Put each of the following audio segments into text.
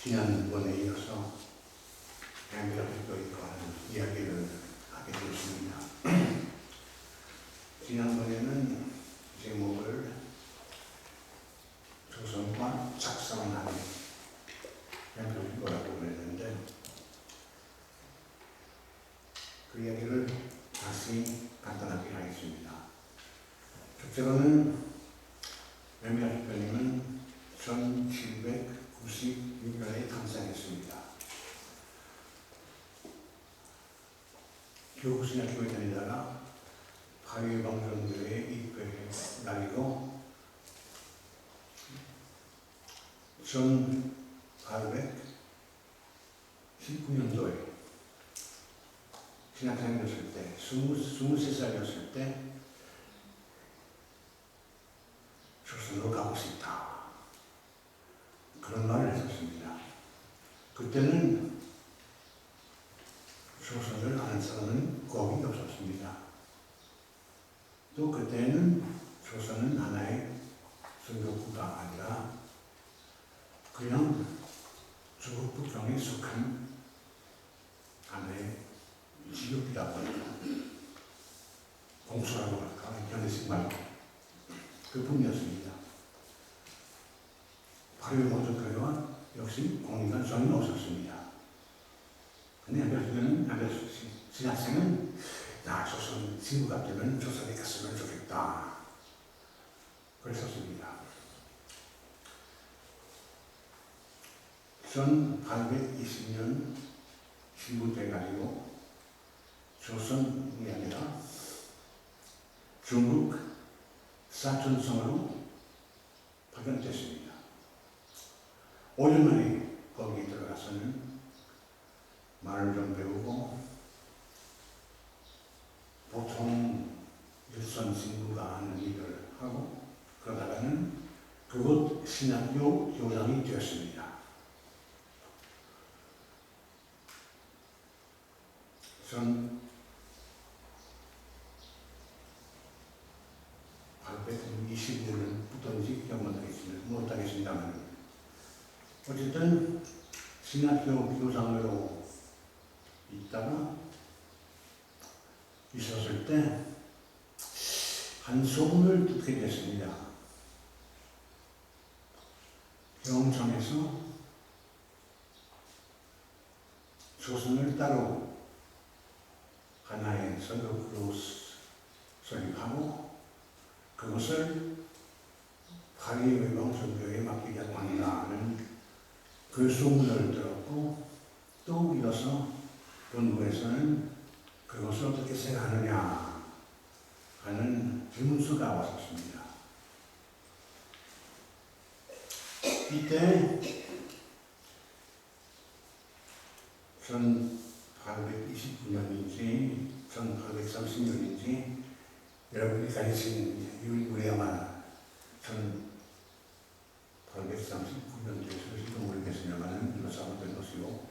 지난번에 이어서 엠비아픽도에 관한 이야기를 하게 되었습니다. 지난번에는 제목을 조선과 작성하는 엠비아픽도라고 그랬는데 그 이야기를 다시 간단하게 하겠습니다. 첫째로는 엠비아픽도님은 1796년에 탄생했습니다. 교국신학교에 다니다가 파리방정교회에 입회해 다니고 1819년도에 신학생이었을 때 23살이었을 때 조선으로 가고 싶다 그런 말을 했었습니다. 그때는 조선을 아는 사람은 거의 없었습니다. 또 그때는 조선은 하나의 선교국가 아니라 그냥 중국 북경에 속한 하나의 지역이라고 할까, 공수라고 할까, 현대식 말로 그뿐이었습니다. 파리방정교회와 역시 공인관 전혀 없었습니다. 근데 신학생은 나 조선 친구가 되면 조선에 갔으면 좋겠다 그랬었습니다. 1820년 신부돼가지고 조선이 아니라 중국 사천성으로 파견됐습니다. 5년 만에 거기 들어가서는 말을 좀 배우고 보통 일선 신부가 하는 일을 하고 그러다가는 그곳 신학교 교장이 되었습니다. 1825년부터인지 기억 못하겠습니다만 어쨌든 신학교 교장으로 있다가 있었을 때 한 소문을 듣게 됐습니다. 경청에서 조선을 따로 하나의 선교국으로 설립하고 그것을 파리방정교회에 맡기자고 한다는 그 소문을 들었고 또 이어서 본부에서는 그것을 어떻게 생각하느냐 하는 질문서가 왔었습니다. 이때 1829년인지 1830년인지 여러분이 가르친 우리 아마 1839년도에서 모르겠습니다만 이것은 아무튼 것이고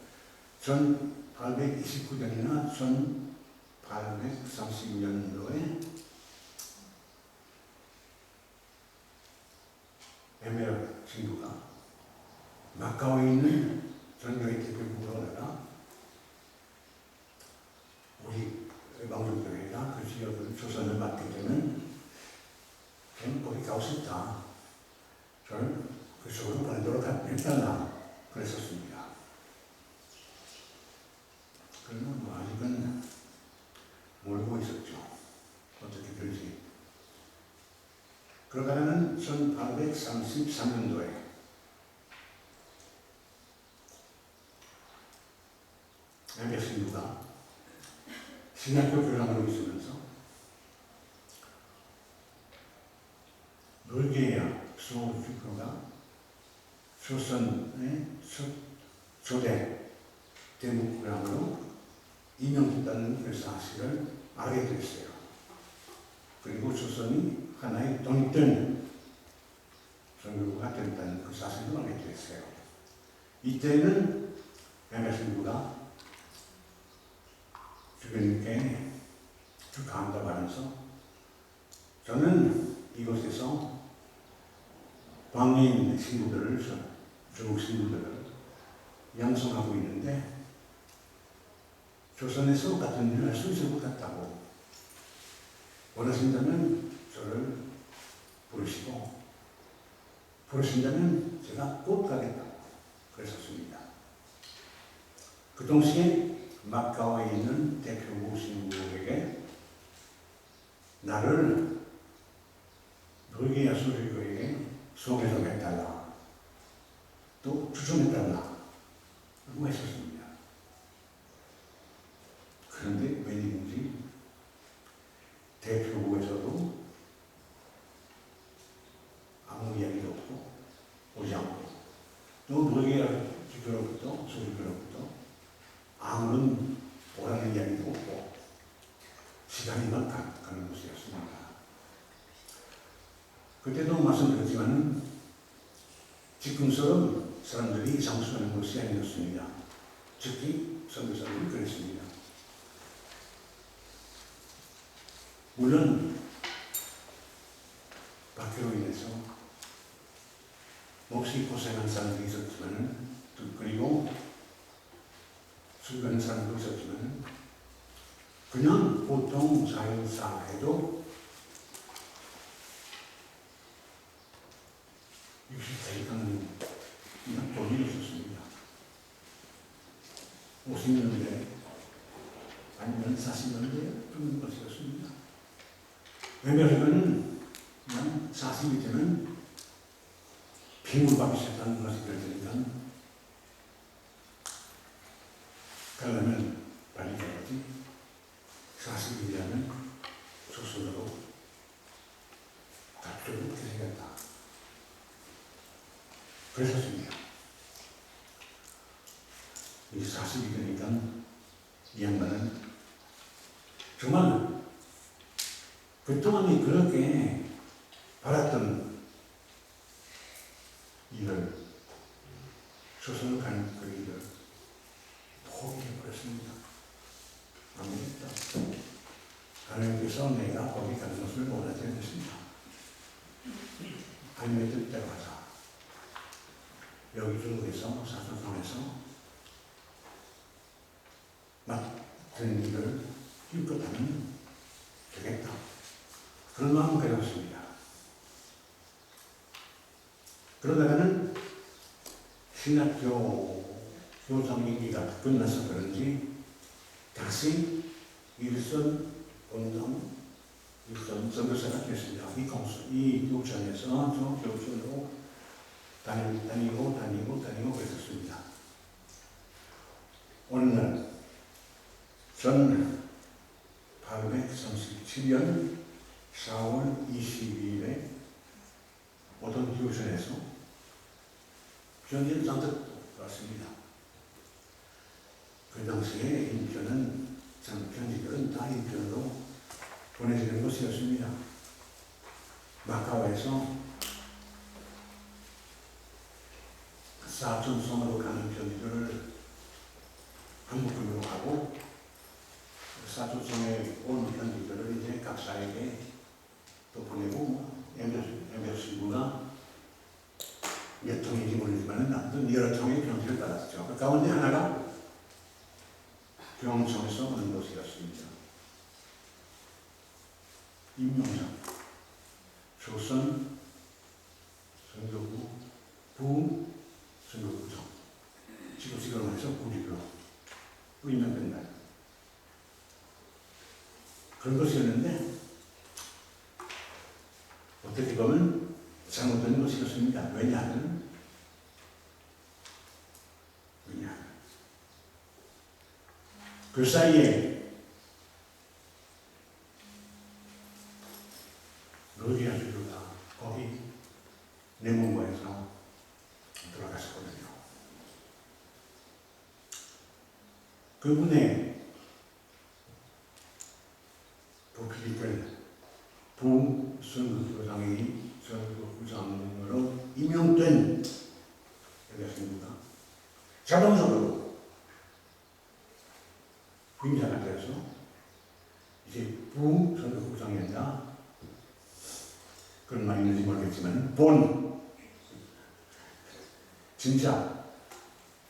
1829년이나 1830년도에 에메랄 친구가 마카오에 있는 전교회 대표부로다가 우리 방정교회가 그 지역을 조선을 맡게 되면 저는 거기 가고 싶다. 저는 그쪽으로 보내도록 했다나 그랬었습니다. 그러나 뭐 아직은 모르고 있었죠. 어떻게 될지. 그러다가는 1833년도에 엠베 신부가 신학교 교장으로 있으면서 불게야 소주교가 조선의 초대 대목교장으로 임명됐다는 그 사실을 알게 됐어요. 그리고 조선이 하나의 독립된 선교국가 된다는 그 사실을 알게 됐어요. 이때는 엠베 신부가 주변께 축하한다고 하면서 저는 이곳에서 광인 신부들을, 중국 신부들을 양성하고 있는데 조선에서 같은 일을 할 수 있을 것 같다고 원하신다면 저를 부르신다면 제가 꼭 가겠다고 그랬었습니다. 그 동시에 마카오에 있는 대표부 신부에게 나를 노르웨이아 수리교회에 소개서 해달라, 또 추천해달라 그러고 했었습니다. 그런데 웬일인지 대표부에서도 아무 이야기도 없고 오지 않고 또 노르웨이아 수리교회로부터 아무런 오라는 이야기도 없고 시간이 막 가는 것이었습니다. 그때도 말씀드렸지만 지금처럼 사람들이 상수하는 것이 아니었습니다. 특히 선교사들이 그랬습니다. 물론 박해로 인해서 몹시 고생한 사람들이 있었지만, 그리고 수고하는 사람도 있었지만, 그냥 보통 자연사해도 60대 이상은 그냥 돈이 없었습니다. 50년대 아니면 40년대 그런 것이었습니다. 왜냐하면 그냥 40이 되면 빈물밥이 시작하는 것이 될 테니까 가려면 빨리 가야지. 40이라면 스스로 답조를 해야겠다. 그랬었습니다. 이 40이 되니까 이 양반은 정말 그동안에 그렇게 바랐던 일을, 조선을 가는 그 일을 포기해버렸습니다. 안 되겠다. 하나님께서 내가 거기 가는 것을 원하지 않습니다. 하나님의 뜻대로 하자. 여기 중국에서 사선성에서 맡은 일을 힘껏 하면 되겠다. 그런 마음을 가졌습니다. 그러다가는 신학교 교장위기가 끝나서 그런지 다시 일선 본당, 일선 선교사가 됐습니다. 이 교천에서 저 교천으로 다니고 그랬었습니다. 어느 날 1837년 4월 22일에 어떤 교천에서 편지를 잔뜩 왔습니다. 그 당시에 인편은 편지들은 다 인편으로 보내지는 것이었습니다. 마카오에서 사천성으로 가는 편지들을 한국으로 하고, 사천성에 온 편지들을 이제 각사에게 또 보내고, MBC구나 몇 통인지 모르지만 아무튼 여러 통의 편지를 받았죠. 그 가운데 하나가 병청에서 오는 것이었습니다. 임명장, 조선 선교부 선교부장, 지금 해서 구리로 임명된다. 그런 것이었는데 어떻게 보면 잘못된 것이었습니다. 왜냐하면 그 사이에 노르웨이아 주교가 거기 내몽고에서 돌아가셨거든요. 그분의 부필리필 부선교부장으로 임명된 여자입니다. 자동적으로 부임자가 되어서 이제 부선교부장이 아니라, 그런 말이 있는지 모르겠지만 진짜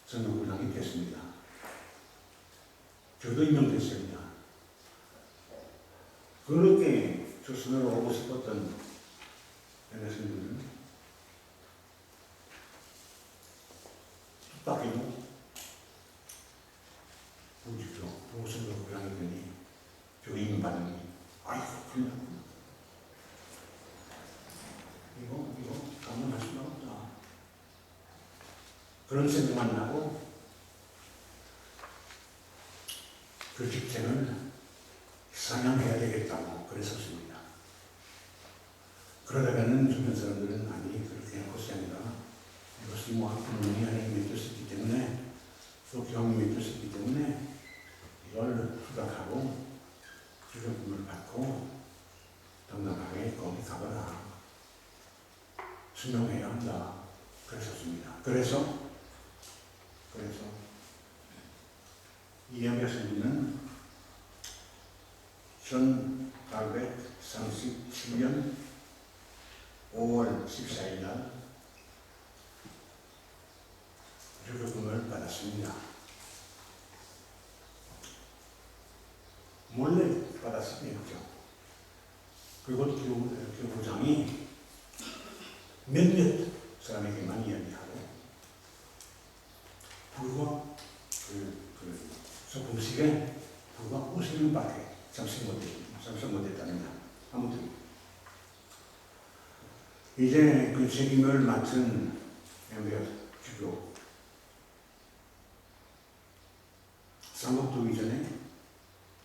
전도부장이 됐습니다. 저도 임명됐습니다. 그렇게 조선을 오고 싶었던 여러분들은 뜻밖에도 우리도 전도부장이 되니 저 이민 반응이 아이고 큰일 났구나. 이거 감당할 수가 없다. 그런 생각만 나고 그 직책을 상향해야 되겠다고 그랬었습니다. 그러다가는 주변 사람들은 아니 그렇게 할 것이 아니라 이것이 부모님이 하나님의 뜻이기 때문에 또 교황님의 뜻이기 때문에 이걸 수락하고 주력금을 받고 당당하게 거기 가봐라. 수명해야 한다. 그랬었습니다. 그래서 이해하며 선생님은 1837년 5월 14일 날 주력금을 받았습니다. 몰래 받았습니다. 그리고 교부장이 몇몇 사람에게만 이야기하고 불과 소품식에 불과 50명밖에 참석 못했답니다. 아무튼 이제 그 책임을 맡은 엠베어 주교 삼국도 이전에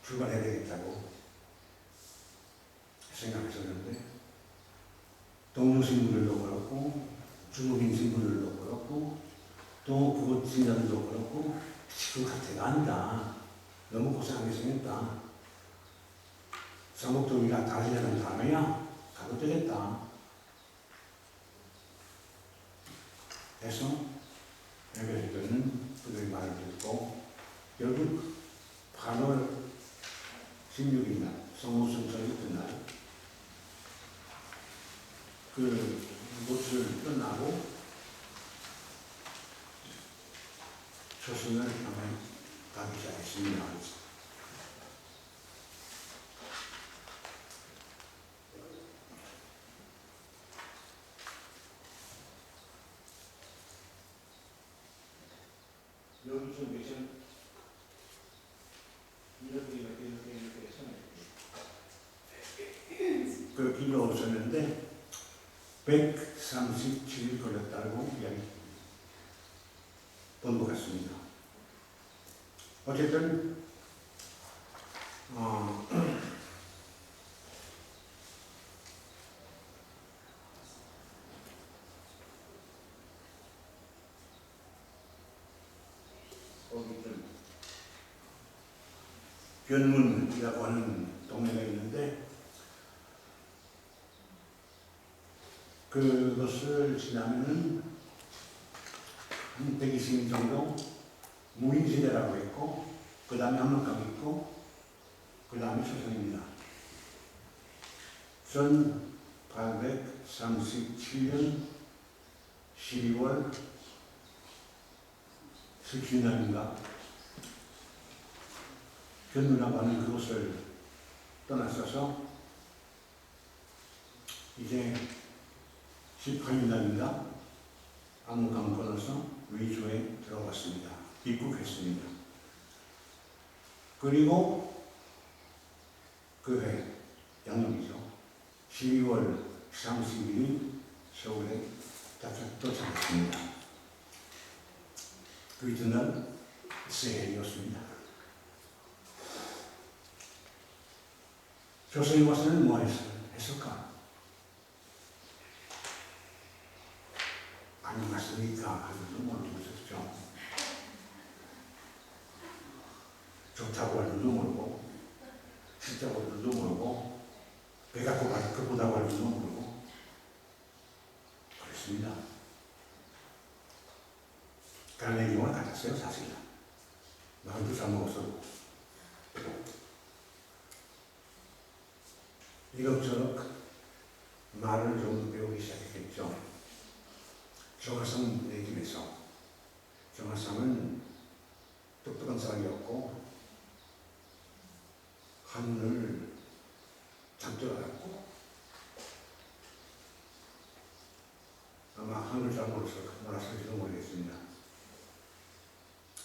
출발해야 되겠다고 생각했었는데 동료 신부들도 그렇고 중국인 신부들도 그렇고 또 그곳 신자들도 그렇고 그 같애가 아니다. 너무 고생하게 생겼다. 삼국도기가 다지려는 다음에야 가도 되겠다. 해서 에베레스는 그들의 말을 듣고 결국 8월 16일 날 성호순서를 끝날 그곳을 끝나고 조선을 향해 가기 시작했습니다. 여기서 계신 이렇게 해서 그 길로 오셨는데 137일 걸렸다고 이야기 본 것 같습니다. 어쨌든 거기는 변문이라고 하는 동네가 있는데 그것을 지나면은 한 120인 정도 무인시대라고 했고 그 다음에 한옥강 있고 그 다음에 조선입니다. 1837년 12월 17날인가 견누라고 하는 그곳을 떠났어서 이제 18일날인가 압록강 건너서 위주에 들어갔습니다. 입국했습니다. 그리고 그 해 양력이죠. 12월 30일이 서울에 도착했습니다. 그 이튿날 새해였습니다. 조선에 와서는 뭐 했을까? 안녕하십니까 하면서 모르고 있었죠. 좋다고 할 줄도 모르고 진짜고 할 줄도 모르고 배가 고프다고 할 줄도 모르고 그랬습니다. 그런 내용을 가졌어요. 사실은 마음도 잘 먹어서 이것저것 말을 좀 배우기 시작했겠죠. 조가성 얘기에서 정화상은 똑똑한 사람이었고 한을 잠들 알았고 아마 한을 잘 몰랐을지도 모르겠습니다.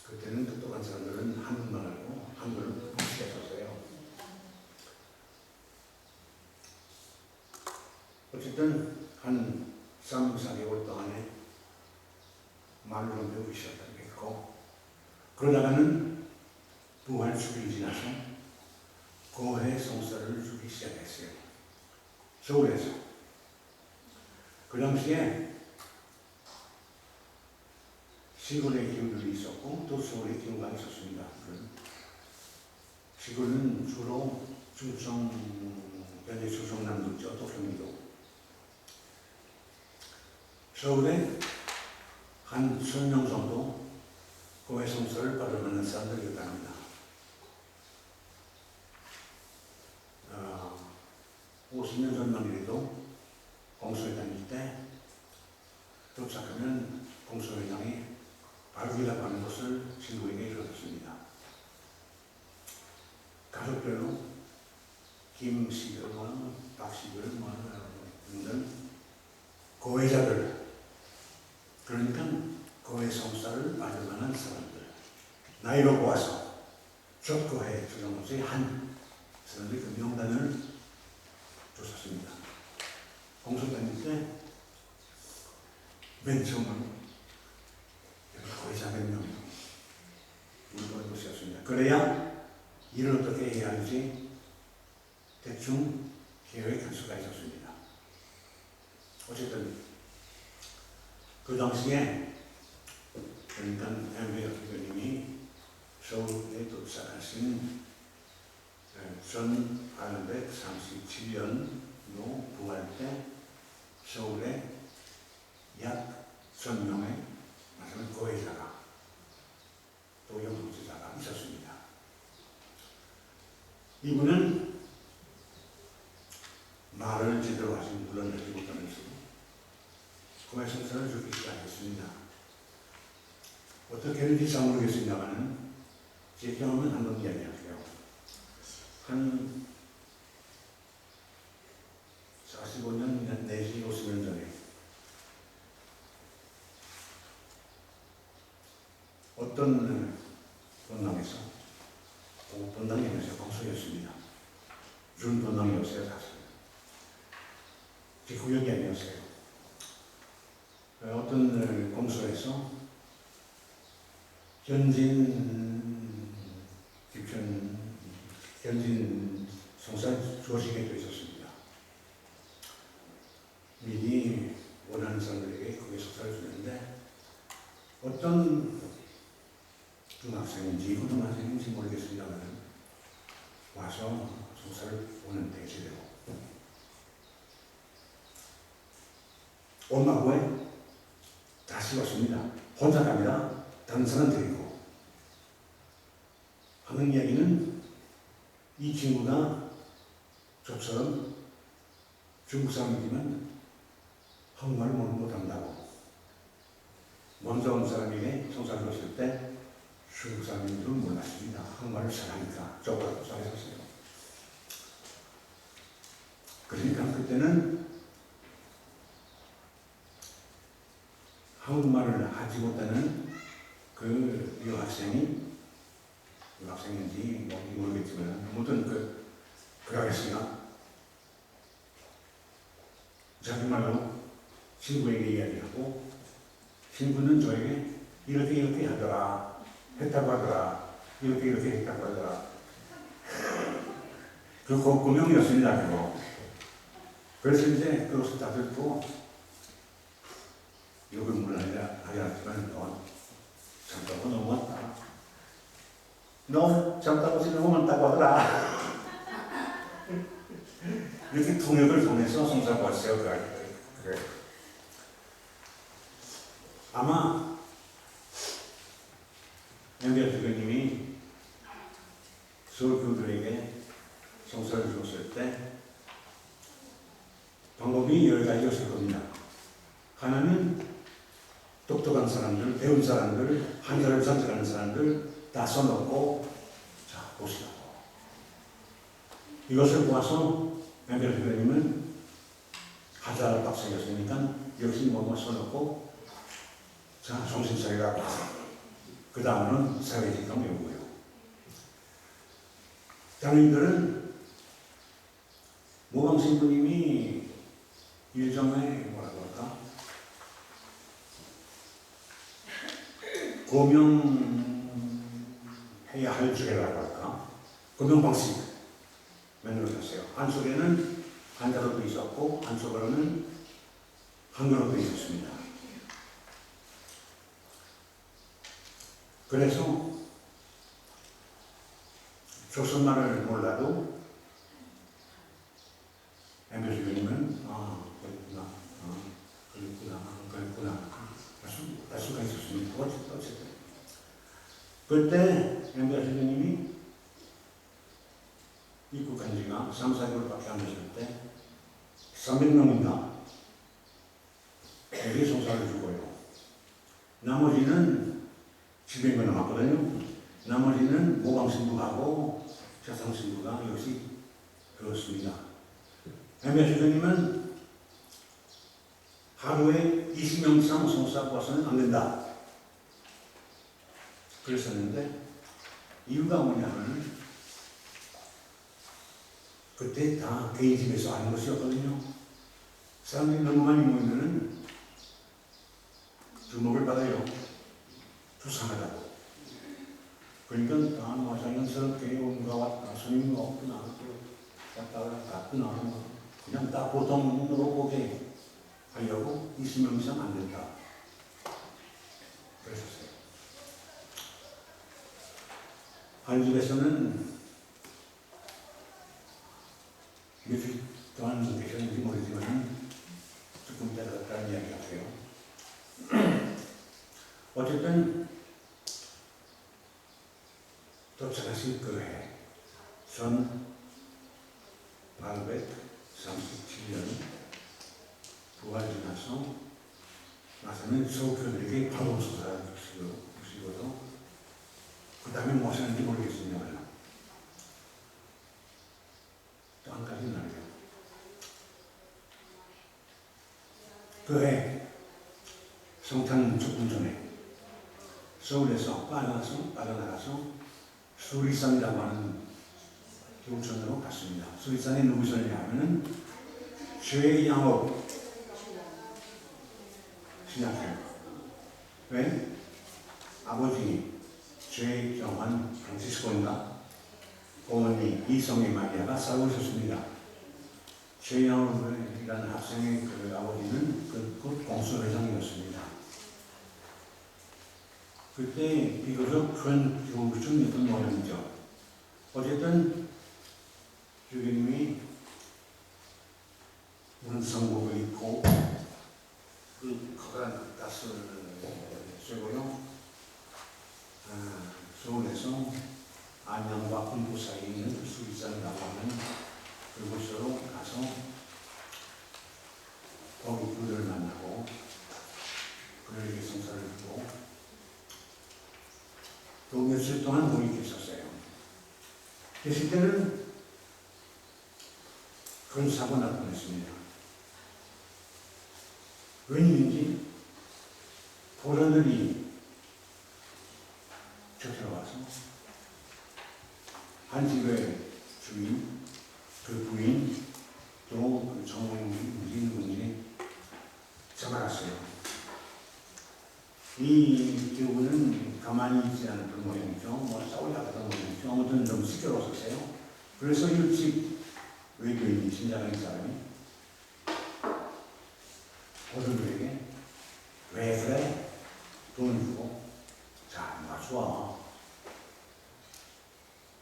그때는 똑똑한 사람들은 한문만 알고 한글을 무시했었어요. 어쨌든 한 3, 4개월 동안에 말로 배우기 시작했고 그러다가는 부활 주기를 지나서 고해 성사를 주기 시작했어요. 서울에서. 그 당시에 시골의 기후들이 있었고 또 서울의 기후가 있었습니다. 시골은 주로 현재 충청남도 있죠. 또 경기도. 서울에 한 1000명 정도 고해 성사를 받으려는 사람들이었다 합니다. 50년 전만 해도 공소회 다닐 때 도착하면 공소회장이 발기라고 하는 것을 친구에게 이루었습니다. 가족별로 김씨들, 박씨들 등등 고해자들, 그러니까 고해 성사를 받을 만한 사람들, 나이로 보아서 족고해 주정로서의 한 사람들이 그 명단을 줬었습니다. 공소 다닐 때 맨 처음으로 고해자 몇 명이 물건 것이었습니다. 그래야 일을 어떻게 해야 할지 대충 계획할 수가 있었습니다. 어쨌든 그 당시에 그러니까 엠베어 대표님이 서울에 도착하신 1837년도 부활 때 서울에 약 1000명의 마지막 고해자가 또 영성제자가 있었습니다. 이분은 말을 제대로 하신 물론하지 못하면서 고해 성사를 주기 시작했습니다. 어떻게 했는지 잘 모르겠습니다만 제 경험은 한번 이야기할게요. 한 45년 내지 50년 전에 어떤 본당에서 본당이 아니었어요. 공소였습니다. 준 본당이었어요. 사실 제 구역이 아니었어요. 어떤 공소에서 현진 성사 조직에 돼 있었습니다. 미리 원하는 사람들에게 그게 성사를 주는데 어떤 중학생인지 고등학생인지 모르겠습니다만 와서 성사를 오는데 제대로 엄마고에 다시 왔습니다. 혼자 갑니다. 다른 사람 데리고 하는 이야기는 이 친구가 저처럼 중국 사람이지만 한국말을 못한다고 먼저 온 사람에게 성사를 줬을 때 중국 사람인 줄은 몰랐습니다. 한국말을 잘하니까 저보다 잘했었어요. 그러니까 그때는 한국말을 하지 못하는 그 유학생인지 뭔지 모르겠지만 아무튼 그 아저씨가 자기 말로 친구에게 이야기하고 친구는 저에게 이렇게 하더라 했다고 하더라 이렇게 했다고 하더라 그 고명이었습니다. 그거. 그래서 이제 그것을 다 듣고 욕을 물론 하지 않았지만 너 잠깐만 넘어왔다. 너 잠깐만 넘어왔다고 하더라. 이렇게 통역을 통해서 성사가 왔어요. 그래. 아마 엠베어 대표님이 서울 교우들에게 성사를 줬을 때 방법이 여러 가지였을 겁니다. 하나는 똑똑한 똑똑한 사람들, 배운 사람들, 한자를 선택하는 사람들 다 써놓고 자 보시라고. 이것을 보아서 엠베르 교수님은 한자를 빡세겠으니까 역시 뭐뭐 써놓고 자 정신 차리라고 하세요. 그 다음은 사회직감 외우고요. 장인들은 모방신부님이 일정에 뭐라고 할까? 고명해야 할 주례라고 할까? 고명 방식 만들어졌어요. 한쪽에는 한자로도 있었고 한쪽으로는 한글로도 있었습니다. 그래서 조선말을 몰라도 엠베르 교수님은 그랬구나 알 수가 있었습니다. 어쨌든 그때 엠베르 교수님이 입국한 지가 3, 4개월밖에 안 되실 때 300명인가 에게 성사를 주고요. 나머지는 700명 남았거든요. 나머지는 모방신부하고 자상신부가 역시 그렇습니다. 엠베르 교수님은 하루에 20명 이상 성사하고 와서는 안 된다. 그랬었는데 이유가 뭐냐면 그때 다 개인 집에서 하는 것이었거든요. 사람들이 너무 많이 모이면은 주목을 받아요. 수상하다고. 그러니까 다 자연스럽게 온가 왔다, 스님이 없구나, 갔구나, 그냥 다 보통으로 보게 하려고 20명 이상 안 된다. 그랬었어요. 한 집에서는 며칠 동안 계셨는지 모르지만 조금 따라갔다는 이야기 같아요. 어쨌든 도착하신 그 해, 1837년 부활 지나서 나서는 서울교들에게 파동수사를 주시고도 그 다음에 뭐 하셨는지 모르겠습니다만 또 한 가지 말이에요. 그 해 성탄 조금 전에 서울에서 빠져나가서 수리산이라고 하는 교촌으로 갔습니다. 수리산이 누구셨냐 하면은 최양업 신학생. 왜? 아버지 최정환 프란치스코인가? 어머니 이성애 마리아가 살고 있었습니다. 최양업이라는 학생의 그 아버지는 그 공수회장이었습니다. 그때 비교적 큰 교우층이었던 모양이죠. 어쨌든 주교님이 무슨 성복을 입고 그 커다란 낯을 쐬고요. 서울에서 안양과 군부 사이에 있는 수리산이라고 하는 그곳으로 가서 거기 그들을 만나고 그들에게 성사를 주고 또 며칠 동안 거기 계셨어요. 계실 때는 큰 사고 날 뻔했습니다. 웬일인지 보라들이 쫓아와서 한 집의 주인, 그 부인, 또 그 정인분이 잡아갔어요. 이 교우는 가만히 있지 않은 그런 모양이죠. 뭐 싸우려고 했던 모양이죠. 아무튼 좀 시끄러웠어요. 그래서 일찍 외교인이 신자라는 사람이 고들들에게 왜 그래? 돈 주고 자 놔줘.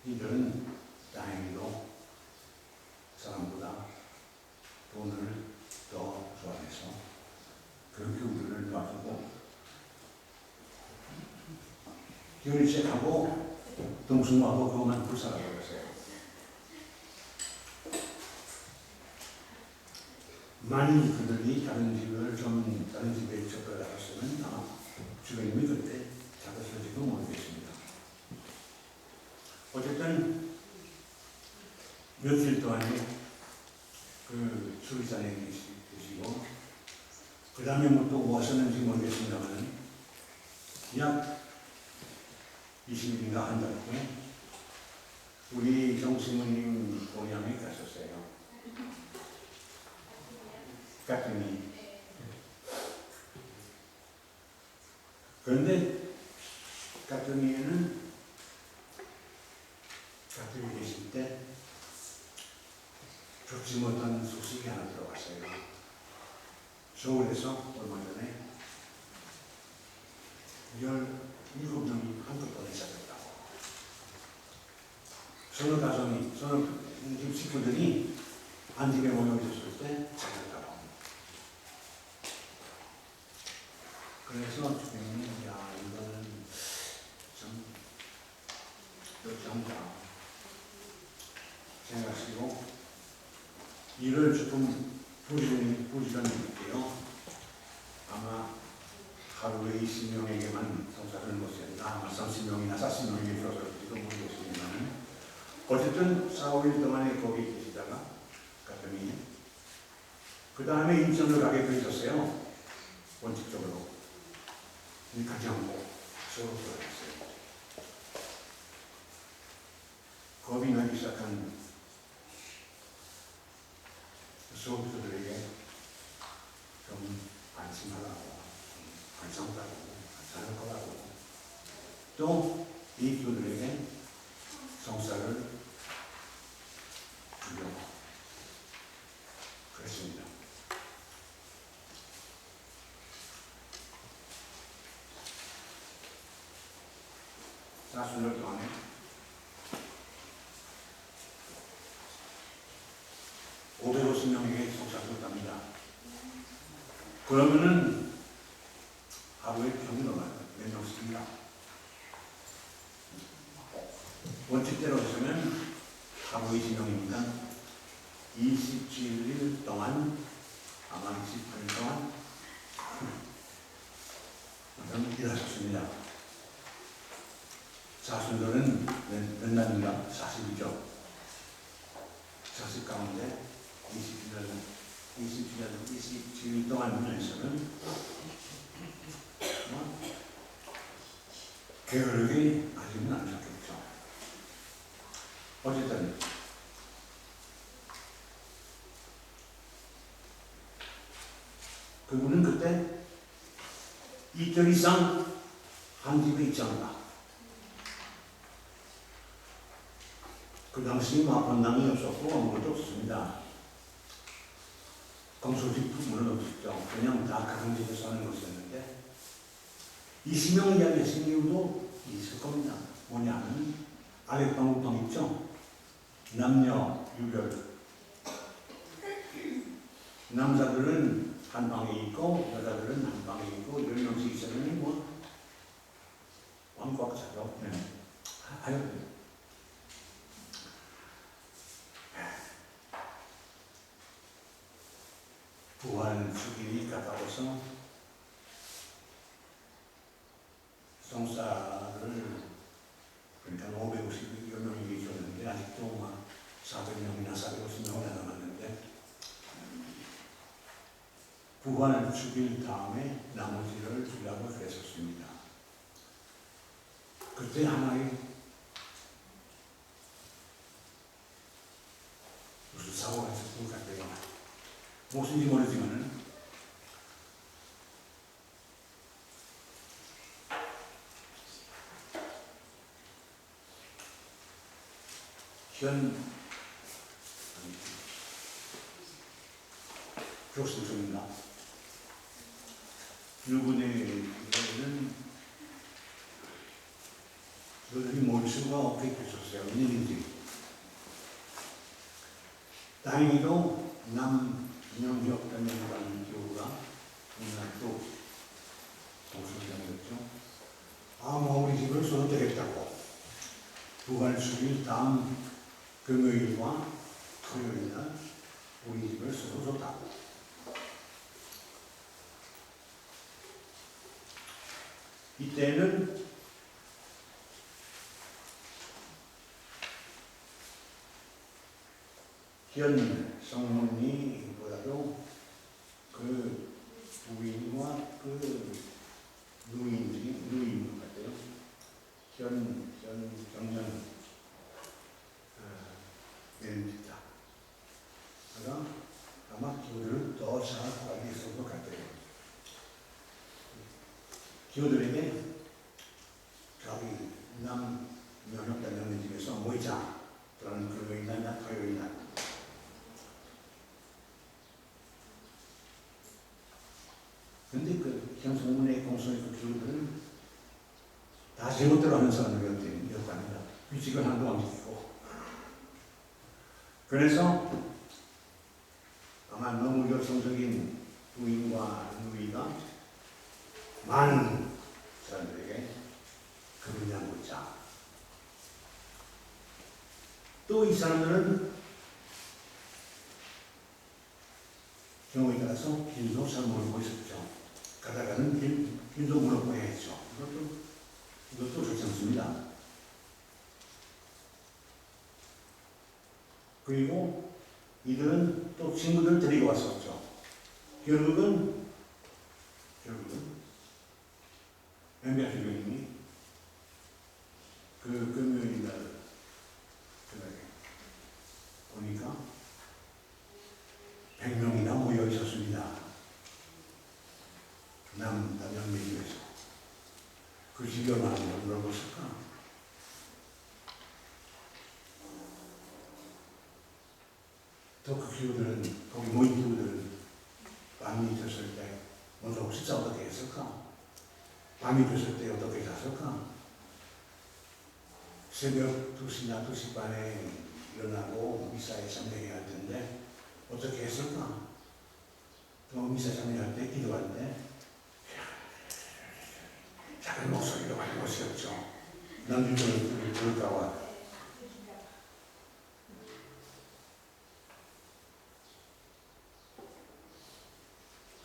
이들은 다행히도 사람보다 돈을 더 좋아해서 그 교우들을 놔주고 결혼식하고 동승하고 그것만 불쌍하게 했어요. 만일 그들이 다른 집에 접근하셨으면 주님이 그때 잡으실지도 모르겠습니다. 어쨌든 며칠 동안에 그 수리산에 계시고 그 다음에 뭐 또 무엇이었는지 모르겠습니다만 약 20일인가 한 달 후에 우리 정신모님 고향에 가셨어요. 까뜨미. 그런데 까뜨미에는 까뜨미 계실 때 좋지 못한 소식이 하나 들어왔어요. 서울에서 얼마 전에 17명이 한꺼번에 잡혔다고. 서너 가정이, 서너 집 식구들이 한 집에 모여 있었을 때 잡혔다고. 그래서 주님이 야 이거는 참 그렇지 않다 생각하시고 이를 조금 부지런히 아마 하루에 20명에게만 성사를 못했다. 아마 30명이나 40명에게 들어설지도 모르겠습니다만 어쨌든 4, 5일 동안에 거기 계시다가 갔더니 그 다음에 인천을 가게 되셨어요. 원칙적으로 가지 않고 서로 돌아갔어요. 겁이 나기 시작한 수업자들에게 좀 안심하라고, 안상하라고, 안상할 거라고, 또 이익들에게 성사를 주려고 그랬습니다. 사순절 동안에 명에게 성사를 줬답니다. 그러면은 하루에 평균 몇 명씩입니다. 원칙대로 했으면 하루 20명입니다. 27일 동안 아마 28일 동안 일하셨습니다. 사순절은 몇 날인가? 40이죠. 40 가운데 27일 동안 일했으면 게으르게 하지는 않으셨겠죠. 어쨌든 그분은 그때 이틀 이상 한 집에 있지 않다. 그 당시 마판당이 없었고 아무것도 없었습니다. 건소집 부분은 없었죠. 그냥 다 가정 집에 사는 것이었는데 20명 이야기하신 이유도 있을 겁니다. 뭐냐면 아랫방 우방 있죠. 남녀 유별 남자들은 한 방에 있고 여자들은 한 방에 있고 10명씩 있으면 뭐 왕꽉 차죠. 하여튼 부활 주기이 가까워서 성사를 그러니까 550여 명이 계셨는데 아직도 막 400명이나 450명이나 남았는데 부활 죽일 다음에 나머지를 주려고 그랬었습니다. 그때 하나의 무슨 사고가 있었던 것 같아요. 무엇인지 모르지만은 현 교수님입니다. 누구네는 그들이 모를 수가 없게 되셨어요. 웬일인지. 다행히도 남영혁 단장관 교우가 또 동수장이었죠. 뭐 우리 집을 써도 되겠다고. 부활 주일 다음 금요일과 토요일날 우리 집을 써도 좋다고. 이때는 현 성문이보다도 그 부인과 그 누인 같아요. 정년 내립니다. 그러나 아마 기호들을 더 잘 알게 있을 것 같아요. 기호들에게 저기 남 면역단장님 집에서 모이자. 그런 금요일 날, 토요일 날. 근데 그 현성문의 공소의 그 기호들은 다 제멋대로 하는 사람들이었답니다. 규칙을 한도 안 지키고. 그래서 아마 너무 열성적인 부인과 누이가 많은 사람들에게 그분이나 묻자. 또 이 사람들은 경우에 따라서 길도 잘 모르고 있었죠. 가다가는 길도 물어봐야 했죠. 이것도 좋지 않습니다. 그리고 이들은 또 친구들 데리고 왔었죠. 결국은 엠비아 주교님이 그 금요일 날 저녁에 보니까 100명이나 모여 있었습니다. 남양매주에서 그 집이 얼마나 넓었을까? 또 그 기후들은, 거기 모인 기후들은 밤이 됐을 때 먼저 식사 어떻게 했을까? 밤이 됐을 때 어떻게 잤을까? 새벽 2시나 2시 반에 일어나고 미사에 참여해야 할 텐데 어떻게 했을까? 또 미사 참여할 때 기도할 때 작은 목소리로 하는 것이었죠. 남주를 들을까봐.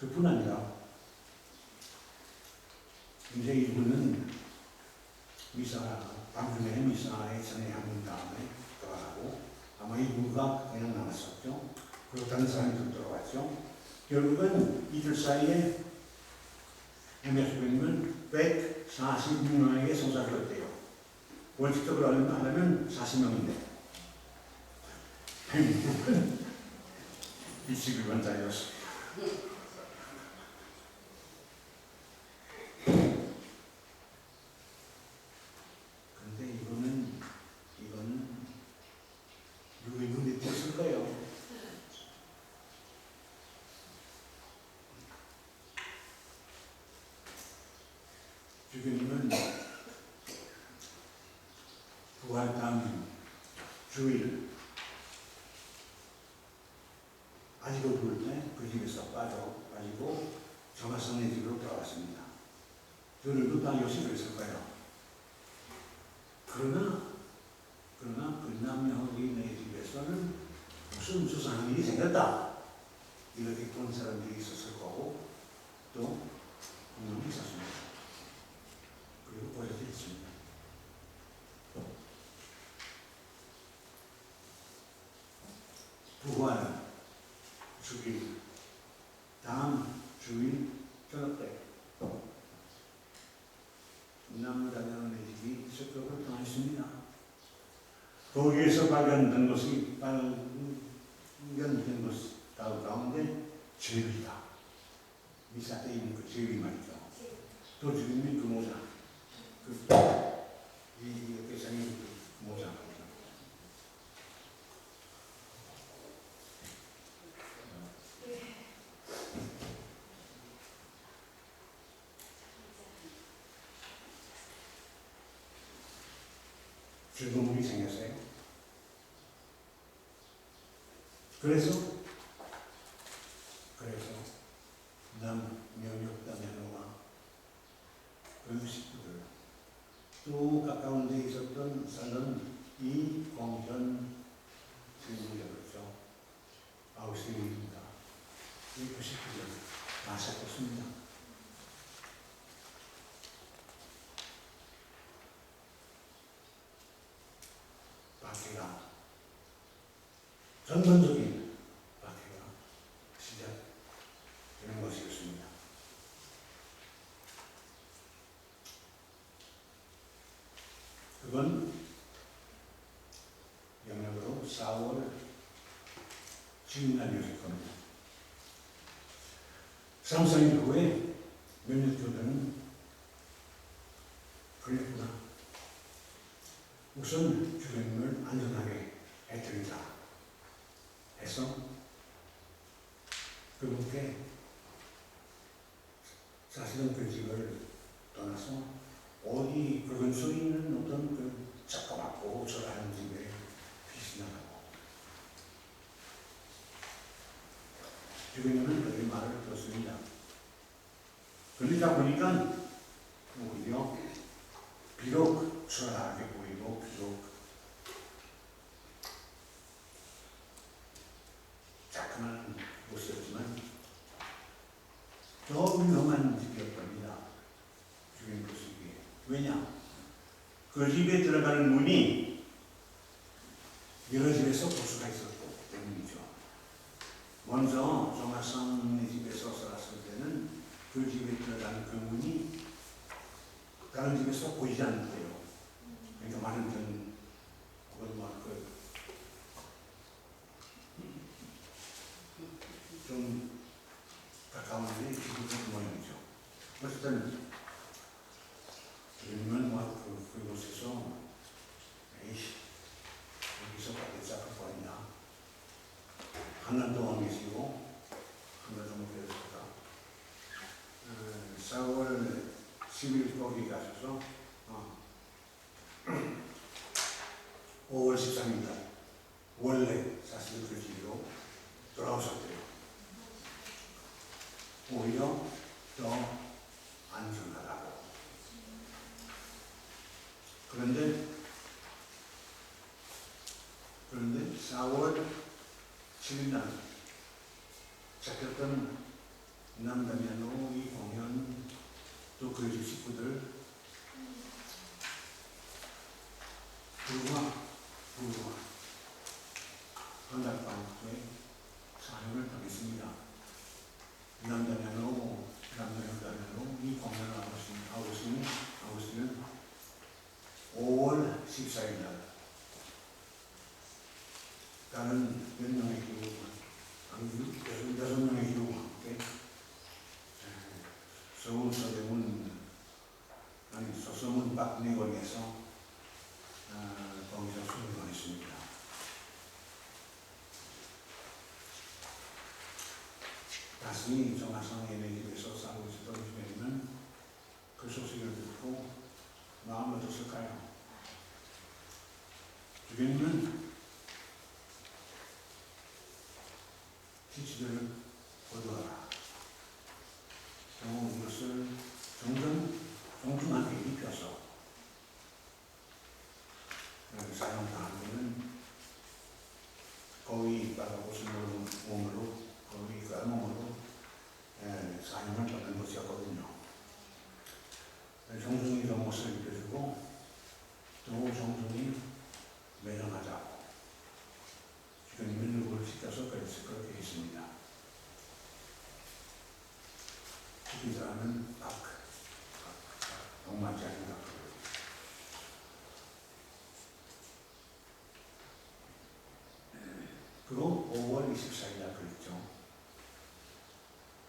그뿐 아니라 이제 이분은 밤중에 미사에 참여한 다음에 돌아가고 아마 이분과 그냥 남았었죠. 그리고 다른 사람이 또 들어왔죠. 결국은 이들 사이에 엠비아주교님은 146명에게 성사를 했대요. 원칙적으로 하려면 40명인데 100명은 21번짜리였습니다. 근데 이거는 누구의 눈에 띄었을 거예요. 주교님은 부활 다음 주일 아직도 부을 때 그 집에서 빠지고 정화성의 집으로 돌아왔습니다. 저들도 다 요식을 했을 거예요. 그러나 그 남녀의 집에서는 무슨 수상한 일이 생겼다. 이렇게 본 사람들이 있었을 거고 또 분명히 있었습니다. 그리고 보여드렸습니다. 부활 주일 다음 주일 저녁 때 남자녀의 집이 적극을 통했습니다. 거기에서 발견된 것이 가운데 제비다. 미사 때 있는 그 제비 말이죠. 또 주님이 그 모자, 이 세상의 그 모자 말이죠. 즐거움이 생겼어요. 그래서 남명역단연호와 그 식구들 또 가까운 데 있었던 살던 이광현 주인이었죠. 아우스입니다. 이 그 식구들 다 섞었습니다. 전반적인 박해가 시작되는 것이었습니다. 그건 영역으로 4월 10일날이었을 겁니다. 3, 4일 후에 몇몇 교단은 그랬구나. 우선 주님을 안전하게 해드리자 해서 그분께 사실은 그 집을 떠나서 어디 그 근처에 있는 어떤 그 자그맣고 절하는 집에 빛이 나가고 주변에는 그의 말을 들었습니다. 그러다 보니까 오히려 비록 초라하게 보이고 비록 자그마한 곳이었지만 더 위험한 집이었답니다. 주변 보시기에. 왜냐? 그 집에 들어가는 문이 여러 집에서 볼 수가 있었기 때문이죠. 먼저 정학성의 집에서 살았을 때는 그 집에 들어가는 그 문이 다른 집에서 보이지 않는 거예요. 그러니까 많은 전 좀 가까운 데 기분이 모양이죠. 어쨌든 주님은 그곳에서 에이씨 여기서 밖에 잡을 거 아니냐. 한 달 동안 계시고 한 달 정도 계셨다. 4월 10일 거기 가셔서 5월 13일 날 원래 사실 그 집으로 돌아오셨대요. 오히려 더 안전하다고. 그런데 4월 7일 날 잡혔던 남다미안로 이 공연 또 그 집 식구들 불과 한 달 반에 사형을 당했습니다. 남다미안로 이 공연을 아우스는 5월 14일 날 다른 몇 명의 여섯 명의 기록과 함께 서울 서대문 박내거리에서 거기서 수행을 했습니다. 다시 정학성의 집에서 살고 있었던 주변에는 그 소식을 듣고 마음을 어떻을까요? 주변에는 지치들을 거두어라. 또 이것을 정중하게 입혀서 사용당하면 거의 빨아보신 몸으로 거의 그 알몸으로 사용을 받는 것이었거든요. 정중히 옷을 입혀주고 또 정중히 매장하자고 주님을 누구를 시켜서 그렇게 했습니다. 이 사람은 동반자입니다. 그리고 5월 24일 날 그랬죠.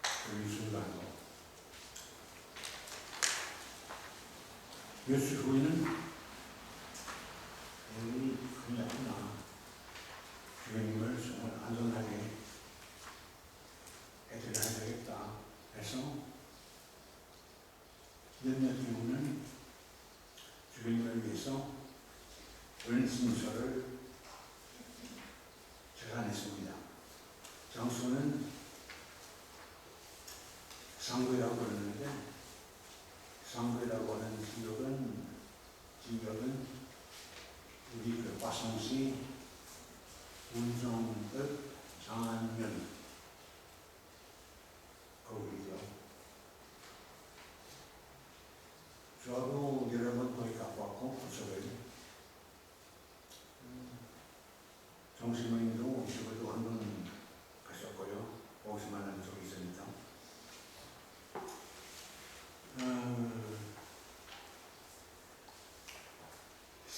그 순간도 며칠 후에는 우리 큰일 났구나. 주님을 정말 안전하게 해드려야 되겠다 해서 몇몇 경우는 주님을 위해서 은신서를 제안했습니다. 장소는 상구이라고 그러는데 상구이라고 하는 지역은 우리 그 화성시 운정읍 장안면 거기죠. 저도 여러 번 거기 갖고 왔고 부처를 정신모임도 이쪽을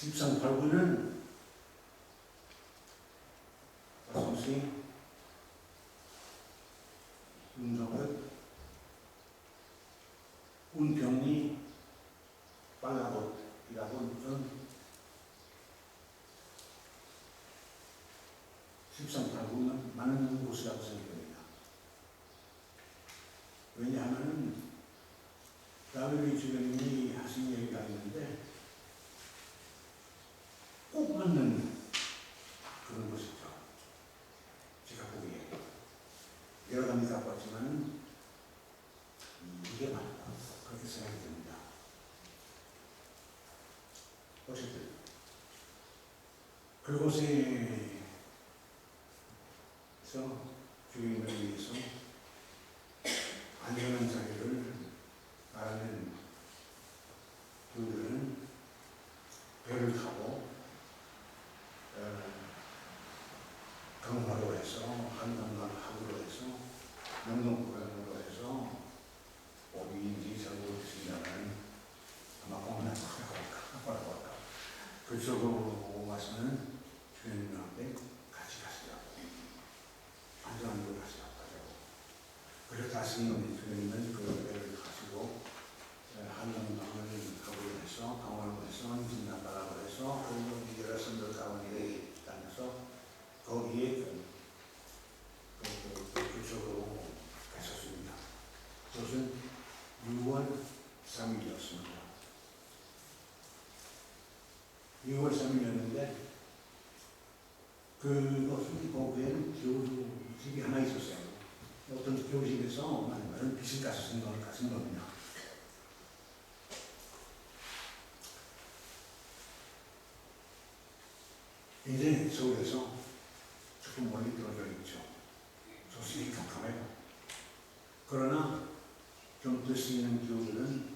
1389는 박성수이 윤석열 운병리 빨라봇이라고 있던 1389는 많은 곳이라고 생각합니다. 왜냐하면 다윈의 주변이 하신 얘기가 있는데 꼭 맞는 그런 것이죠. 제가 보기에 여러 가지 갖고 왔지만 이게 맞다 그렇게 생각이 듭니다. 어쨌든 그곳에서 주인을 위해서 안전한 자리를 말하는 그들은 배를 타고 강화로 해서 한강하구로 해서 영동구간으로 해서 어디인지 잘 모르겠습니다만 아마 뭐라고 할까 그쪽으로 와서는 주인님한테 같이 가시라고 안전한 곳 가시라고 하자고. 그래서 다시 주인님은 그 배를 가시고 한강을 하구로 해서 강화로 해서 진나바라고 해서 그리고 여러 선들 가운데 다녀서 거기에 그쪽으로 가셨습니다. 그것은 6월 3일이었습니다. 6월 3일이었는데 그것은 거기에는 교집이 하나 있었어요. 어떤 교집에서 많은 빚을 가신 겁니다. 이제 서울에서 조금 멀리 떨어져 있죠. 소식이 깜깜해요. 그러나 좀 들 수 있는 교우들은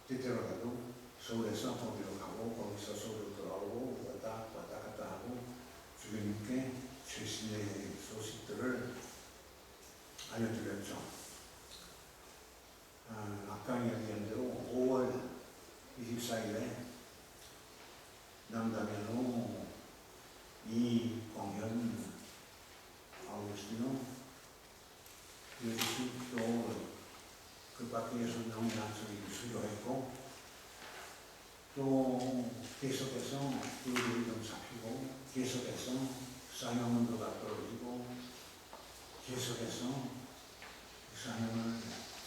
때때로라도 서울에서 거기로 가고 거기서 서울로 돌아오고 왔다 갔다 하고 주변님께 최신의 소식들을 알려드렸죠. 아까 이야기한 대로 5월 24일에 남담현호 이광현 아우구스티노 이것이 또그 밖에서 나온 약속을 수료했고 또 계속해서 그들이 좀 잡히고 계속해서 사형온도가 떨어지고 계속해서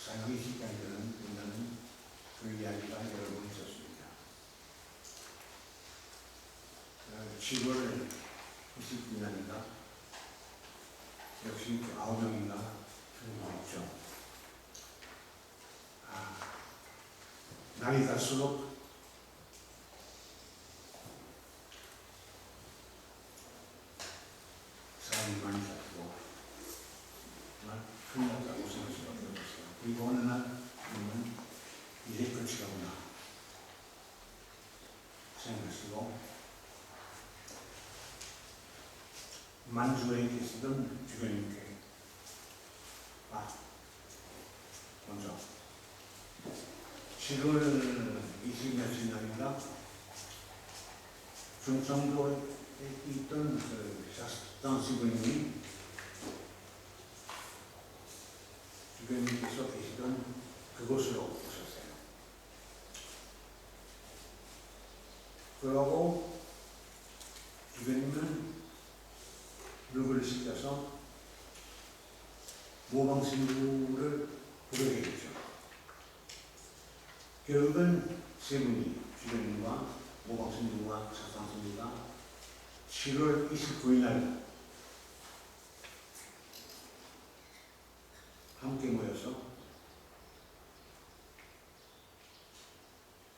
사형이 집행되는 그 이야기가 여러 번 있었습니다. 7월 29일인가 역시 9명인가 죽어있죠. 날이 갈수록 사람이 많이 잡히고 정말 큰일 났다고 생각할 수밖에 없었어요. 그리고 어느 날 이제 끝이라구나 생각하시고 만주에 계시던 주변님께 먼저 7월 20며칠 날인가 충청도에 있던 그 샤스탄 시부님이 주변님께서 계시던 그곳으로 오셨어요. 그러고 주변님은 누구를 시켜서 모방신부를 부르게 했죠. 결국은 세 분이 주변인과 모방신부와 사상신부가 7월 29일 날 함께 모여서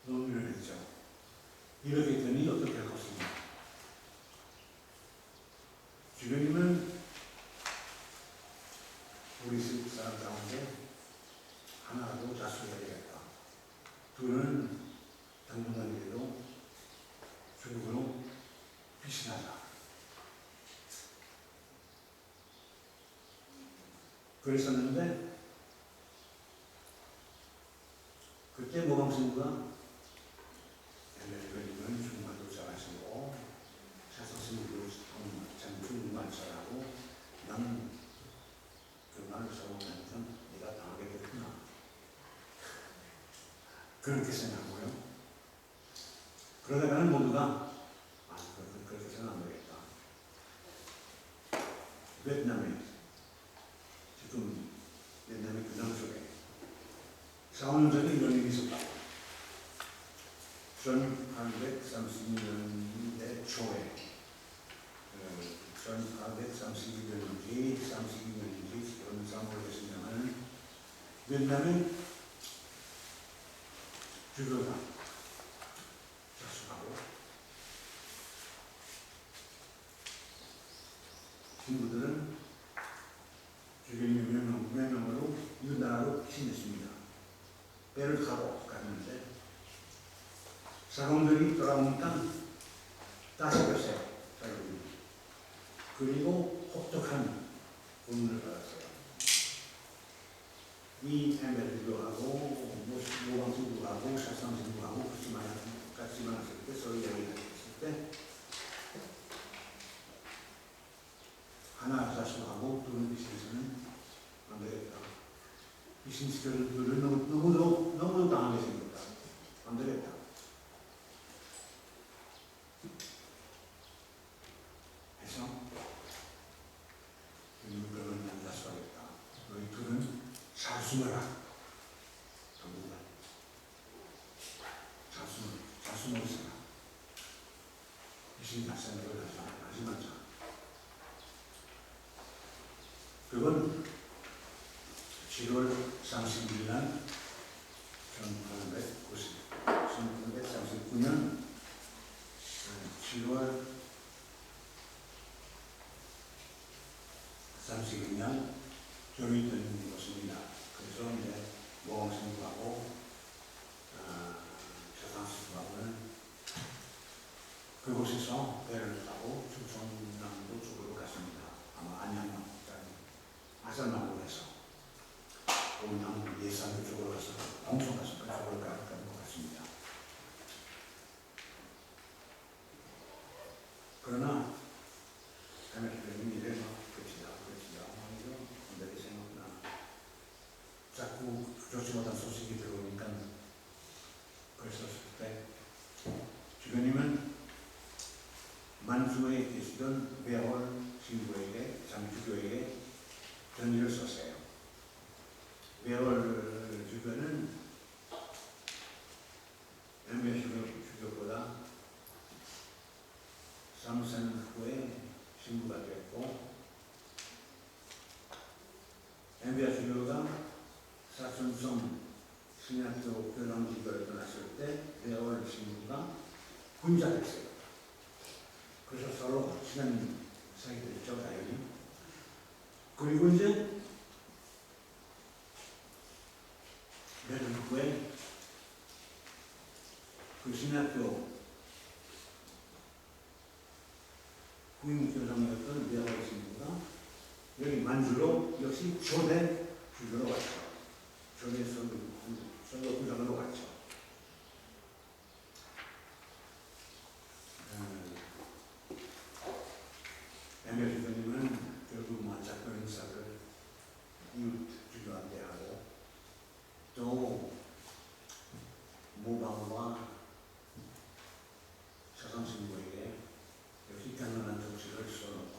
논의를 했죠. 이렇게 되니 어떻게 할 것인가. 주변님은 우리 집 사람 가운데 하나라도 자수해야 되겠다. 둘은 당분간이라도 중국으로 피신하자. 그랬었는데 그때 모방신부가 주변님은 정말 감사하고 난 그 말을 써보면서 내가 당하게 됐구나 그렇게 생각하고요. 그러다가는 모두가 그렇게 생각 안 되겠다. 베트남의 근황 속에 4년 전에 이런 일이 있었다. 1832년대 초에 1832년인지 32년인지 그런 모르겠습니다만 베트남의 주교가 자수하고 친구들은 주교님의 명령으로 유나라로 신했습니다. 배를 타고 갔는데 사람들이 돌아오니까 따스했어요. 그리고 혹독한 고문을 받았어요. 이 엠베드교하고 모방신부하고 사상신부하고 같이 만났을 때 서로 이야기를 했을 때 하나 자수하고 둘은 비신스는 안 되겠다. 비신스교를 너무도 당하게 생겼다. 안 되겠다. 해서 그러면 난 자수하겠다. 너희 둘은 자수하라. 전부 다 자수 못해라. 비신 작사님을 하지 말자. 그건 7월 30일 날 1939년 7월 30일 날 조리된 것입니다. 그래서 이제 모험신부하고 사상신부하고는 그곳에서 배를 타고 충청남도 쪽으로 갔습니다. 아마 안양만 아산마을에서 오남 예산 쪽으로 가서 엄청 가서 그쪽으로 가는 것 같습니다. 그러나 하나님이 이래 끝이다 이런 분들이 생각나 자꾸 좋지 못한 소식이 들어오니까 그랬었을 때 주교님은 만주에 계시던 외월 신부에게 장주교에게 편지를 썼어요. 외월 주교는 엠베 주교보다 3년 후에 신부가 됐고 엠베 주교가 사천성 신학교 교남지교를 떠났을 때 외월 신부가 군자됐어요. 그래서 서로 친한 사이가 됐죠, 당연히. 그리고 이제 몇 년 후에 그 신학교 후임교장이었던 외월 신부가 여기 만주로 역시 조대 주교로 왔죠. 조대 선거구장으로 왔죠. 엠베 주교님은 결국 작별 인사를 이웃 주교한테 하고 또 모방과 사상신부에게 역시 간단한 정치를 써놓고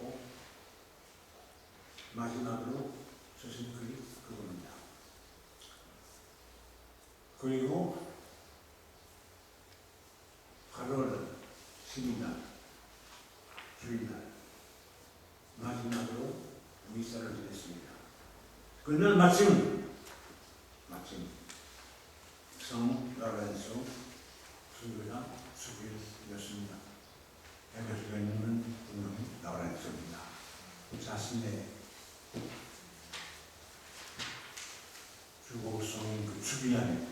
마지막으로 쓰신 글이 그겁니다. 그리고 8월 12일 주일날 마지막으로 미사를 지냈습니다. 그날 마침 성 로렌소 수요일날 수요일이었습니다. 에베소에 있는 분명히 로렌소입니다. 자신의 주고성인 그 주기안이지만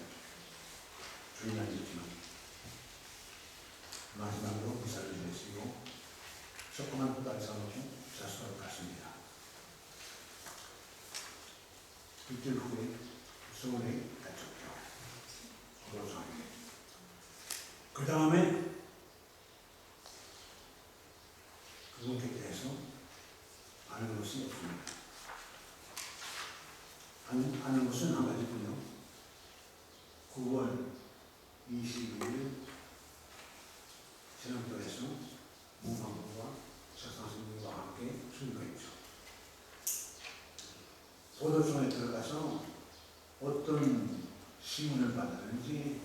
마지막으로 미사를 지내시고 조그만 후다리 사놓고 자수하러 갔습니다. 이틀 후에 서울에 갇혔죠. 고로상에. 그 다음에 그분께 대해서 22일 신앙교회에서 문광부와 석상스님과 함께 순교했죠. 보도청에 들어가서 어떤 신문을 받았는지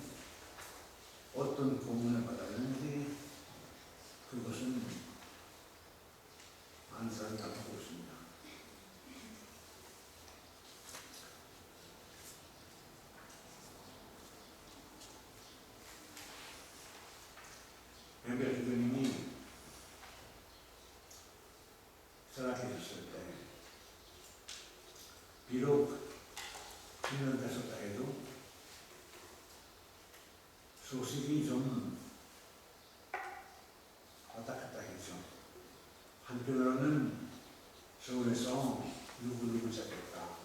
어떤 고문을 받았는지 그것은 아는 사람이 다 보고 있습니다. 엠베 주교님이 설악해졌을 때 비록 1년 됐었다 해도 소식이 좀 왔다 갔다 했죠. 한편으로는 서울에서 누구누구 잡혔다,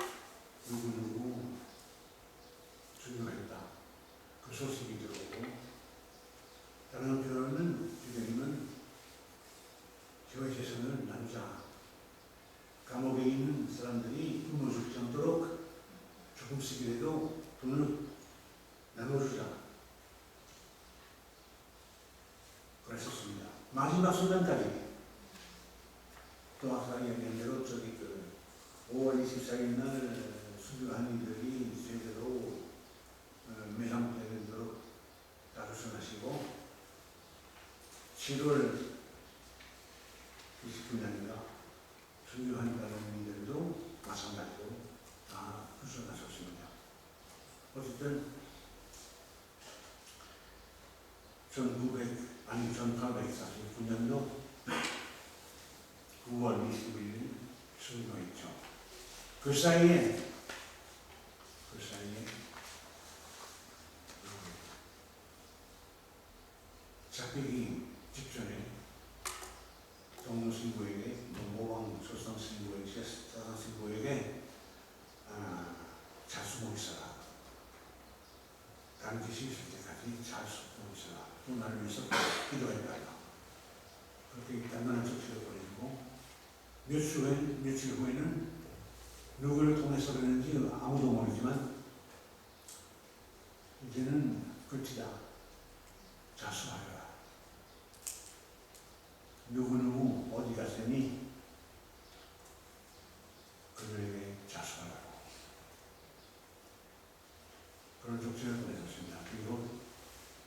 누구누구 죽여했다 그 소식이 들어오고, 다른 한편으로는 주교님은 교회 재산을 나누자, 감옥에 있는 사람들이 굶어 죽지 않도록 조금씩이라도 돈을 나눠주자 그랬었습니다. 마지막 순간까지 또 아까 이야기한 대로 5월 24일 날 수교한 이들이 제대로 매장되도록 다루선하시고 7월 29일날인가 수교한 이들도 마찬가지로 다 후선하셨습니다. 어쨌든 1849년도 9월 20일 순교했죠. 그 사이에 잡히기 직전에 동료신부에게, 모방 소상신부에게, 사상신부에게 잘 숨어 있어라, 다른 짓이 있을 때까지 잘 숨어 있어라, 또 나를 위해서 기도해달라, 그렇게 단단한 조치를 보내주고 며칠 후에는 누구를 통해서 그랬는지 아무도 모르지만 이제는 끝이다, 자수하여라, 누구누구 어디 갔으니 그들에게 자수하라고 그런 조치를 보내줬습니다. 그리고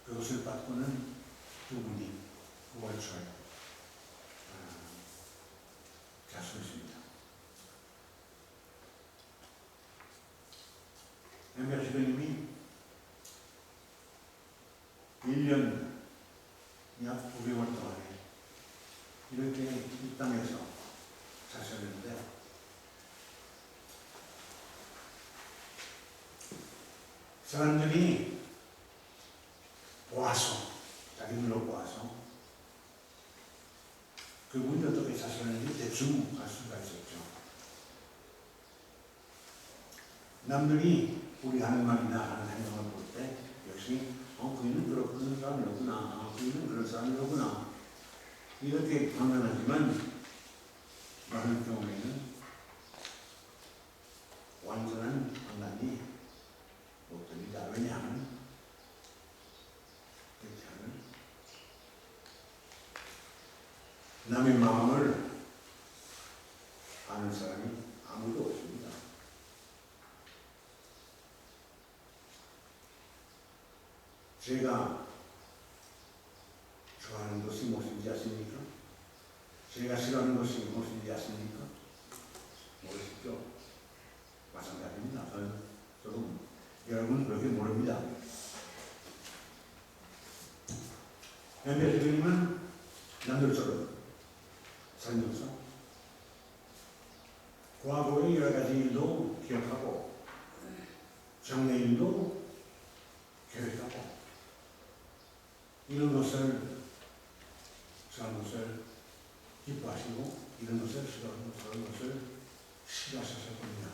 그것을 받고는 두 분이 9월 초에 자수했습니다. 엠베 주교님이 1년 약 9개월 동안에 이렇게 이 땅에서 사셨는데, 사람들이 보아서, 자기 눈으로 보아서 그분이 어떻게 사셨는지 대충 알 수가 있었죠. 남들이 우리 하는 말이나 하는 행동을 볼 때 역시 그이는 그런 사람이로구나, 그이는 그런 사람이로구나 이렇게 판단하지만 많은 경우에는 완전한 판단이 못 됩니다. 왜냐하면 그렇지 않은 남의 마음을 아는 사람이 아무도 없습니다. 제가 좋아하는 것이 무엇인지 아십니까? 제가 싫어하는 것이 무엇인지 아십니까? 모르시죠? 마찬가지입니다. 저도 여러분 그렇게 모릅니다. 엠베 주교님은 남들처럼 살면서 과거의 여러 가지 일도 기억하고 장래 일도 계획하고 이런 것을 저런 것을 기뻐하시고 이런 것을 싫어하고 저런 것을 싫어하셨을 겁니다.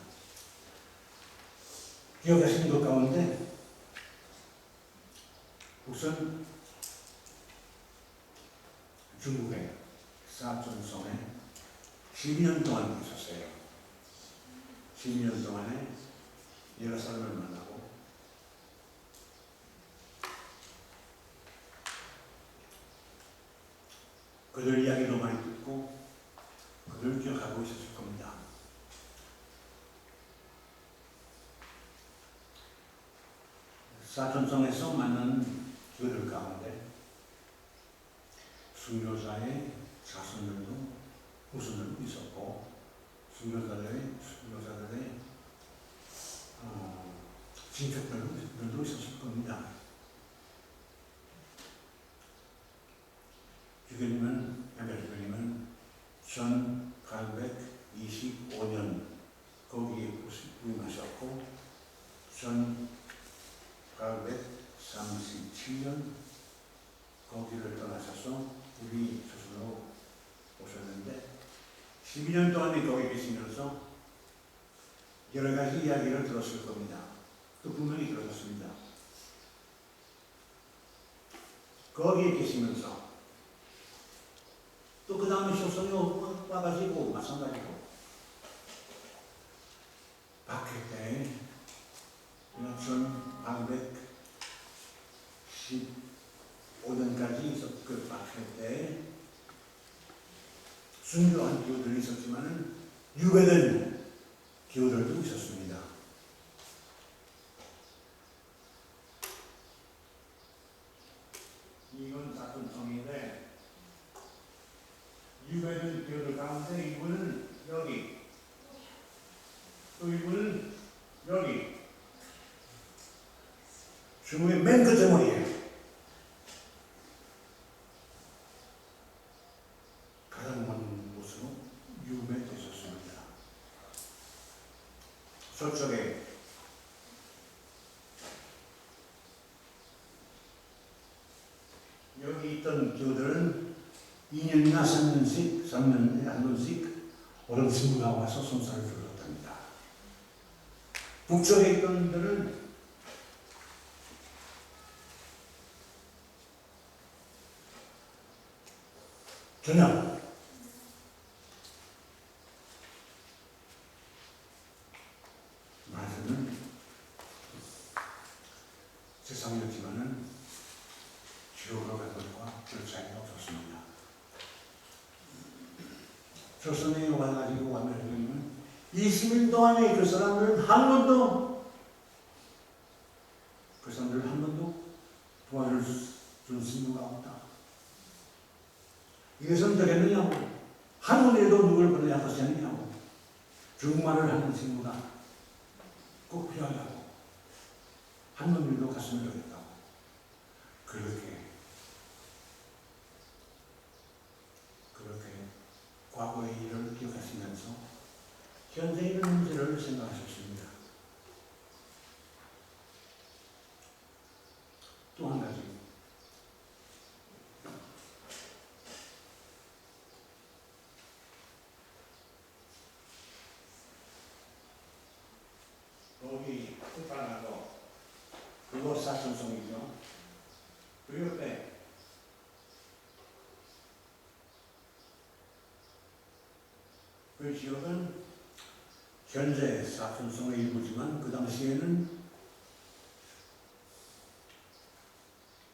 기억하시는 것 가운데 우선 중국의 사천성에 12년 동안 계셨어요. 12년 동안에 여러 사람을 만나고 그들 이야기도 많이 듣고 그들 기억하고 있었을 겁니다. 사천성에서 만난 교들 가운데 순교자의 자손들도 후손들도 있었고 순교자들의 친척들도 있었을 겁니다. 주교님은 주교님은 1825년 거기에 부임하셨고 1837년 거기를 떠나셔서 우리 스스로 오셨는데 12년 동안 거기 계시면서 여러 가지 이야기를 들었을 겁니다. 또 분명히 들으셨습니다. 거기에 계시면서 또 그 다음에 쇼송이 와가지고 마찬가지로 박해 때 1815년까지 그 박해 때 순교한 기호들이 있었지만 유배된 기호들도 있었습니다. 이건 사건성인데 유배된 기호들 가운데 이분은 여기 또 이분은 여기 중국의 맨 끝에 머리에 가장 먼 곳으로 유배되셨습니다. 저쪽에 여기 있던 교들은 2년이나 3년씩 한 번씩 어른 친구가 와서 손살을 들었답니다. 북쪽에 있던 들은 전혀 말씀은 세상이었지만은 지옥으로 간 것과 별 차이가 없었습니다. 조선에 와가지고 하면 20일 동안에 그 사람들은 한 번도 도와줄 친구가 없다. 이것은 되겠느냐고. 한국에도 누굴 보내야 하겠느냐고. 중국말을 하는 친구가 꼭 필요하다고. 한국인도 갔으면 좋겠다고. 그렇게 과거의 일을 기억하시면서 현재 있는 문제를 생각하셨습니다. 또 한 가지. 거기 끝판하고 그곳 사천성이죠. 그 옆에 그 지역은 현재 사천성의 일부지만 그 당시에는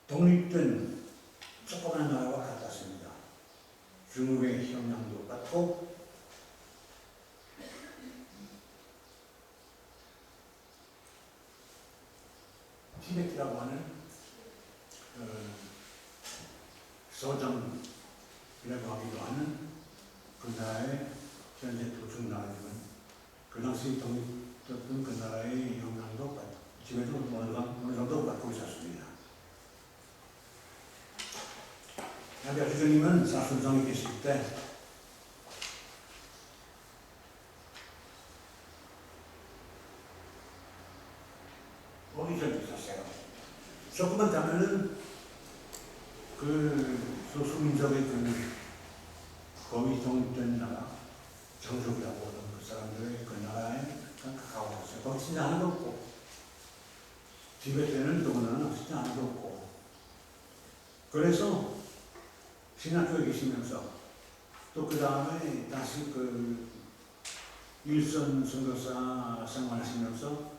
독립된 조그만 나라와 같았습니다. 중국의 영향도 받고 티베트라고 하는 서정이라고 하기도 하는 그 나라의 현재 도중 나라지만 그 당시 독립됐던 그 나라의 영향도 지금도 어느 정도 받고 있었습니다. 주교님은 사순성에 계실 때 거기 좀 있었어요. 조금만 가면은 그 소수민족의 거기 독립된 나라 정족이라고 하는 그 사람들의 그 나라에 가까워졌어요. 거기 진짜 하나도 없고 티베트에는 더구나 진짜 하나도 없고 그래서 신학교에 계시면서 또 그 다음에 다시 그 일선 선교사 생활하시면서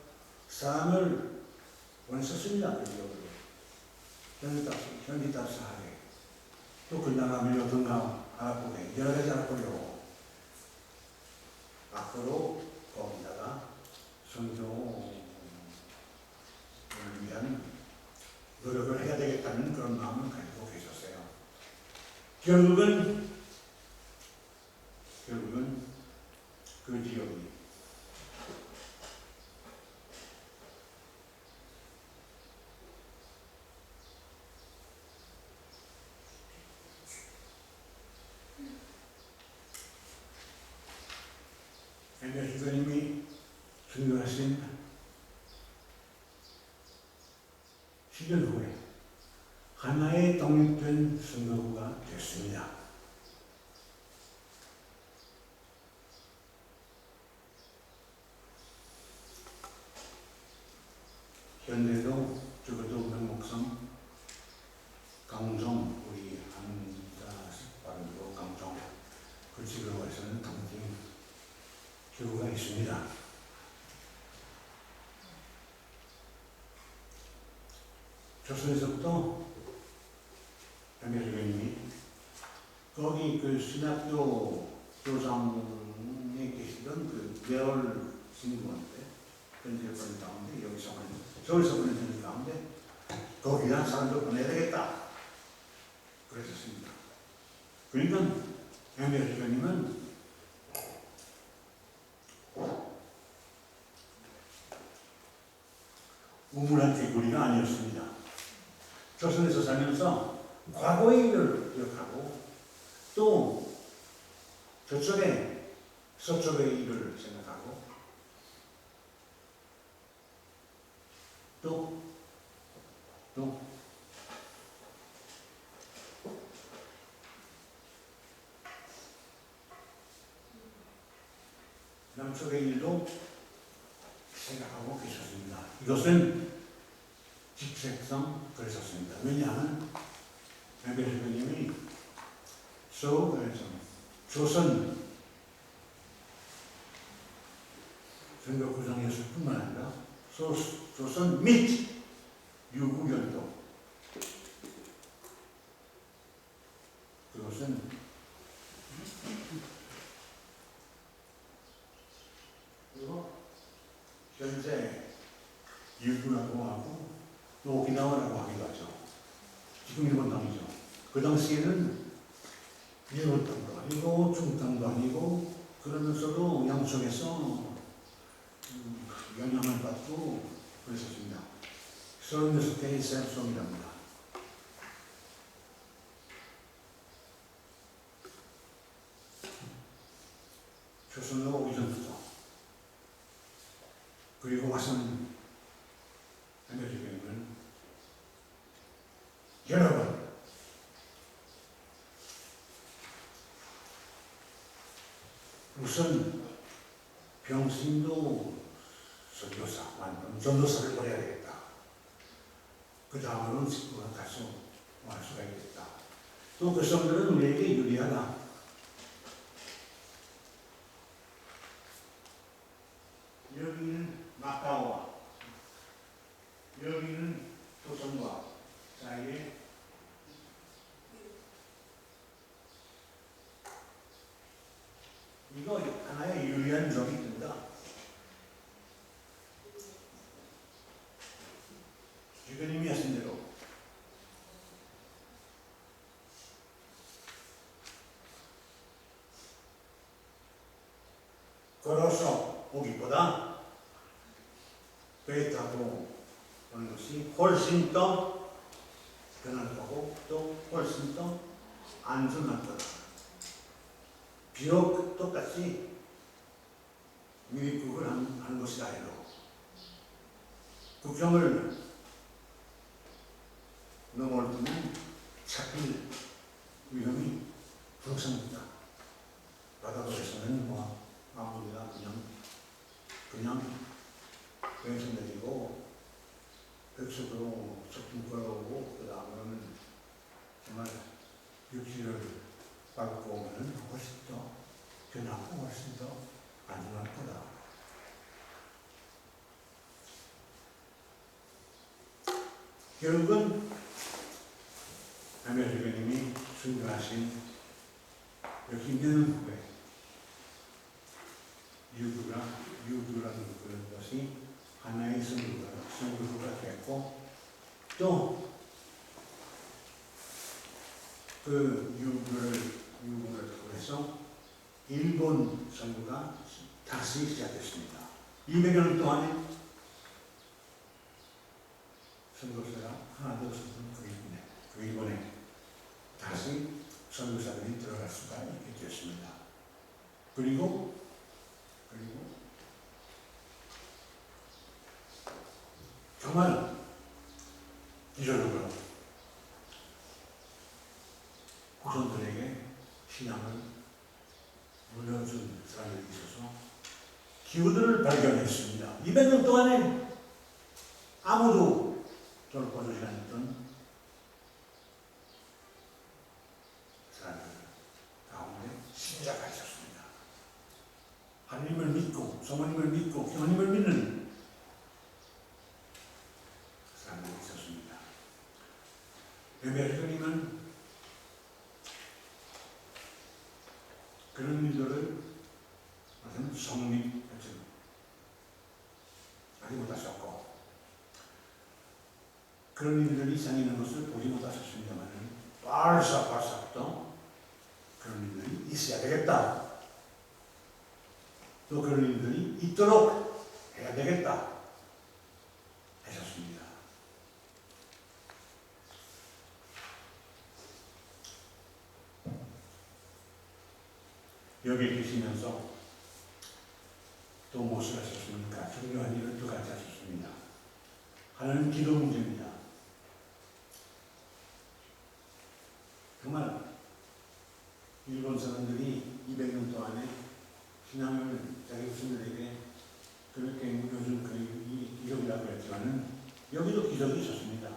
삶을 원했었습니다. 그 지역으로 현지답사하게 또 그 나라면 어떤가 알아보게 여러 가지 알아보려고 앞으로 거기다가 선교를 위한 노력을 해야 되겠다는 그런 마음을 가지고 계셨어요. 결국은 그 지역이 엠베 주교님이 순교하신 10년 후에 하나의 독립된 순교구가 됐습니다. 현대도 적어도 명목성, 강정, 우리 한자식 발음으로 강정, 그 지역으로 해서는 강진 교구가 있습니다. 조선에서부터 엠베주교님이 거기 그 신학교 교장에 계시던 그 매월 신부한테 편지를 보낸 가운데 여기서 서울에서 보낸 편지 가운데 거기다 사람들 보내야 되겠다 그랬었습니다. 그러니까 엠베주교님은 우물한 개구리가 아니었습니다. 조선에서 살면서 과거의 일을 기억하고 또 저쪽에 서쪽의 일을 생각하고 또 남쪽의 일도 생각하고 계셨습니다. 이것은 직책상 그랬었습니다. 왜냐하면 엠베주교님이 조선 선교구장이었을 뿐만 아니라 조선 및 유구연도 그것은 그리고 현재 일부라고 하고 또 오키나와라고 하기도 하죠. 지금 일본 땅이죠. 그 당시에는 일본 땅도 아니고 중국 땅도 아니고 그러면서도 양쪽에서 영향을 받고 그랬었습니다. 36개의 샘송이랍니다. 조선으로 오기 전부터 그리고 와서는 엠베주교님은 여러 번 우선 병신도 선교사, 전도사를 보내야 되겠다. 그 다음으로는 식구가 가서 할 수가 있겠다. 또 그 성들은 우리에게 유리하다. 여기는 마카오와 여기는 조선과 사이에 이거 하나의 유리한 점이 든다. 주교님이 하신 대로 걸어서 오기보다 배 타고 오는 것이 훨씬 더 편안하고 또 훨씬 더 안전할 거다. 비록 똑같이 미입국을 한 것이다 해도 국경을 넘어올 때는 잡힐 위험이 분명합니다. 바다도에서는 아무리나 그냥 배에서 내리고 백석으로 조금 걸어오고 그 다음에는 정말 육지를 밟고 오면 훨씬 더 편하고 훨씬 더 안전할 거다. 결국은 엠베주교님이 순교하신 역시 있는 후에 유교라는 것이 하나의 선교가 됐고, 또 그 유교를 통해서 일본 선교가 다시 시작됐습니다. 200년 동안에 선교사가 하나도 없었던 그 일본에 다시 선교사들이 들어갈 수가 있게 됐습니다. 그리고 정말 기적으로 후손들에게 신앙을 물려준 사람들이 있어서 기후들을 발견했습니다. 200년 동안에 아무도 돌봐주지 않았던 사람들 가운데 신자가 있었습니다. 하나님을 믿고 성모님을 믿고 교님을 믿는 사람들이 있었습니다. 에베르님은 그런 일들을 성립했죠. 하지 못하셨고 그런 일들이 생기는 것을 보지 못하셨습니다만 벌써부터 그런 일들이 있어야 되겠다. 또 그런 일들이 있도록 해야 되겠다 하셨습니다. 여기 계시면서 또 무엇을 하셨습니까? 중요한 일을 두 가지 하셨습니다. 하나는 기도 문제입니다. 정말 일본 사람들이 200년 동안에 신앙을 자기 후손들에게 그렇게 물려준 그 기적이라고 했지만은 여기도 기적이 있었습니다.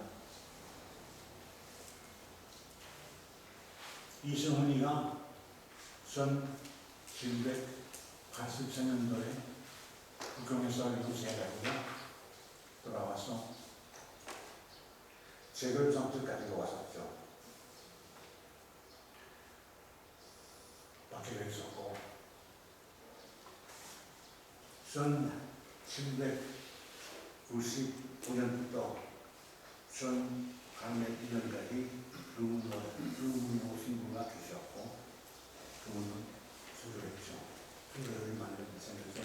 이승훈이가 1784년도에 북경에서 유세해가지고 돌아와서 책을 전부 가지고 왔었죠. 박혀져 있었고 1795년부터 1801년까지 루문호 신부가 계셨고 그분은 수술했죠. 수술을 만든 생겼죠.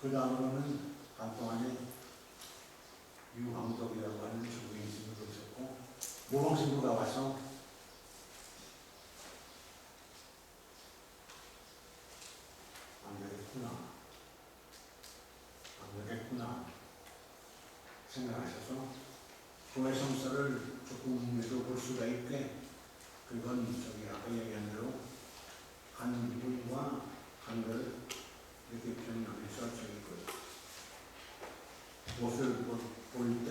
그 다음으로는 한동안에 유황덕이라고 하는 중국인 신부도 있었고 모방 신부가 와서 안 되겠구나 생각하셔서 교회 성서를 조금이라도 볼 수가 있게 그건 아까 얘기한 대로 한글과 한글 이렇게 변형해서 무엇을 볼 때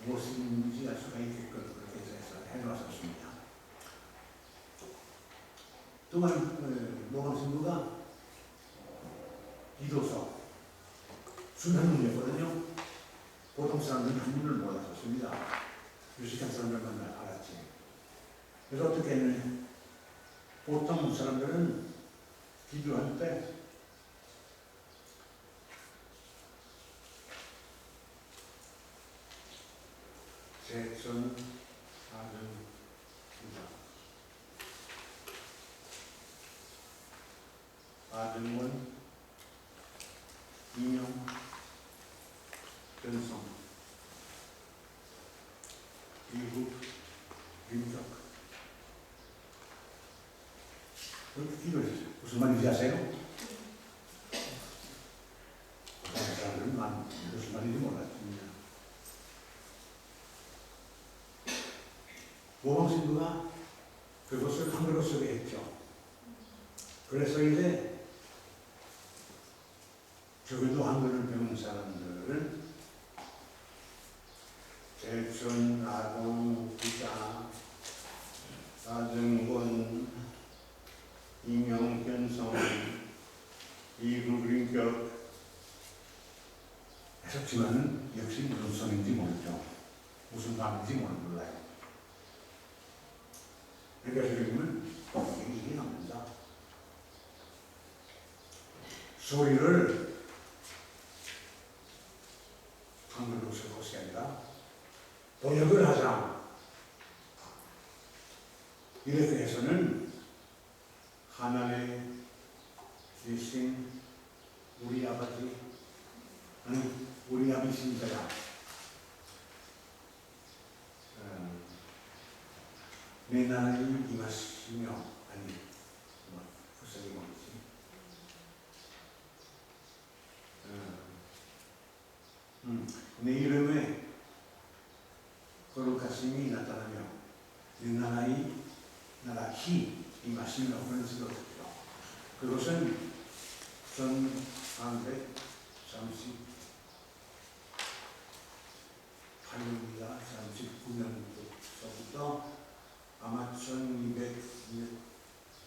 무엇인지 알 수가 있게끔 그렇게 해서 해놓았습니다. 또한 모방신부가 기도서 순환문이었거든요. 보통 사람들은 한문을 몰랐었습니다. 유식한 사람들만 알았지. 그래서 어떻게 했느냐. 보통 사람들은 기도할 때 제천 아등원 이명 변성 이국 윤적 그렇게 기도했어요. 무슨 말인지 아세요? 사람들은 무슨 말인지 몰랐습니다. 모방신부가 그것을 한글로 쓰게 했죠. 그래서 이제 적어도 한글을 배운 사람들은 제천, 아동, 부자, 아등원, 이명, 변성, 이국인격 했었지만은 역시 무슨 성인지 모르죠. 무슨 밤인지 몰라요. 그러니까 주님은 얘기 합니다. 소리를 한글로 쓸 것이 아니라 번역을 하자. 이렇게 해서는 하나님의 계신 우리 아버지, 아니 우리 아버지 자야 내 나라에 임하시며, 아니 구석이 뭐지? 내 이름에 거룩하심이 나타나며 내 나라에 나라히 임하시며, 그런 식으로 했죠. 그것은 1338년이나 39년부터 아마 1210년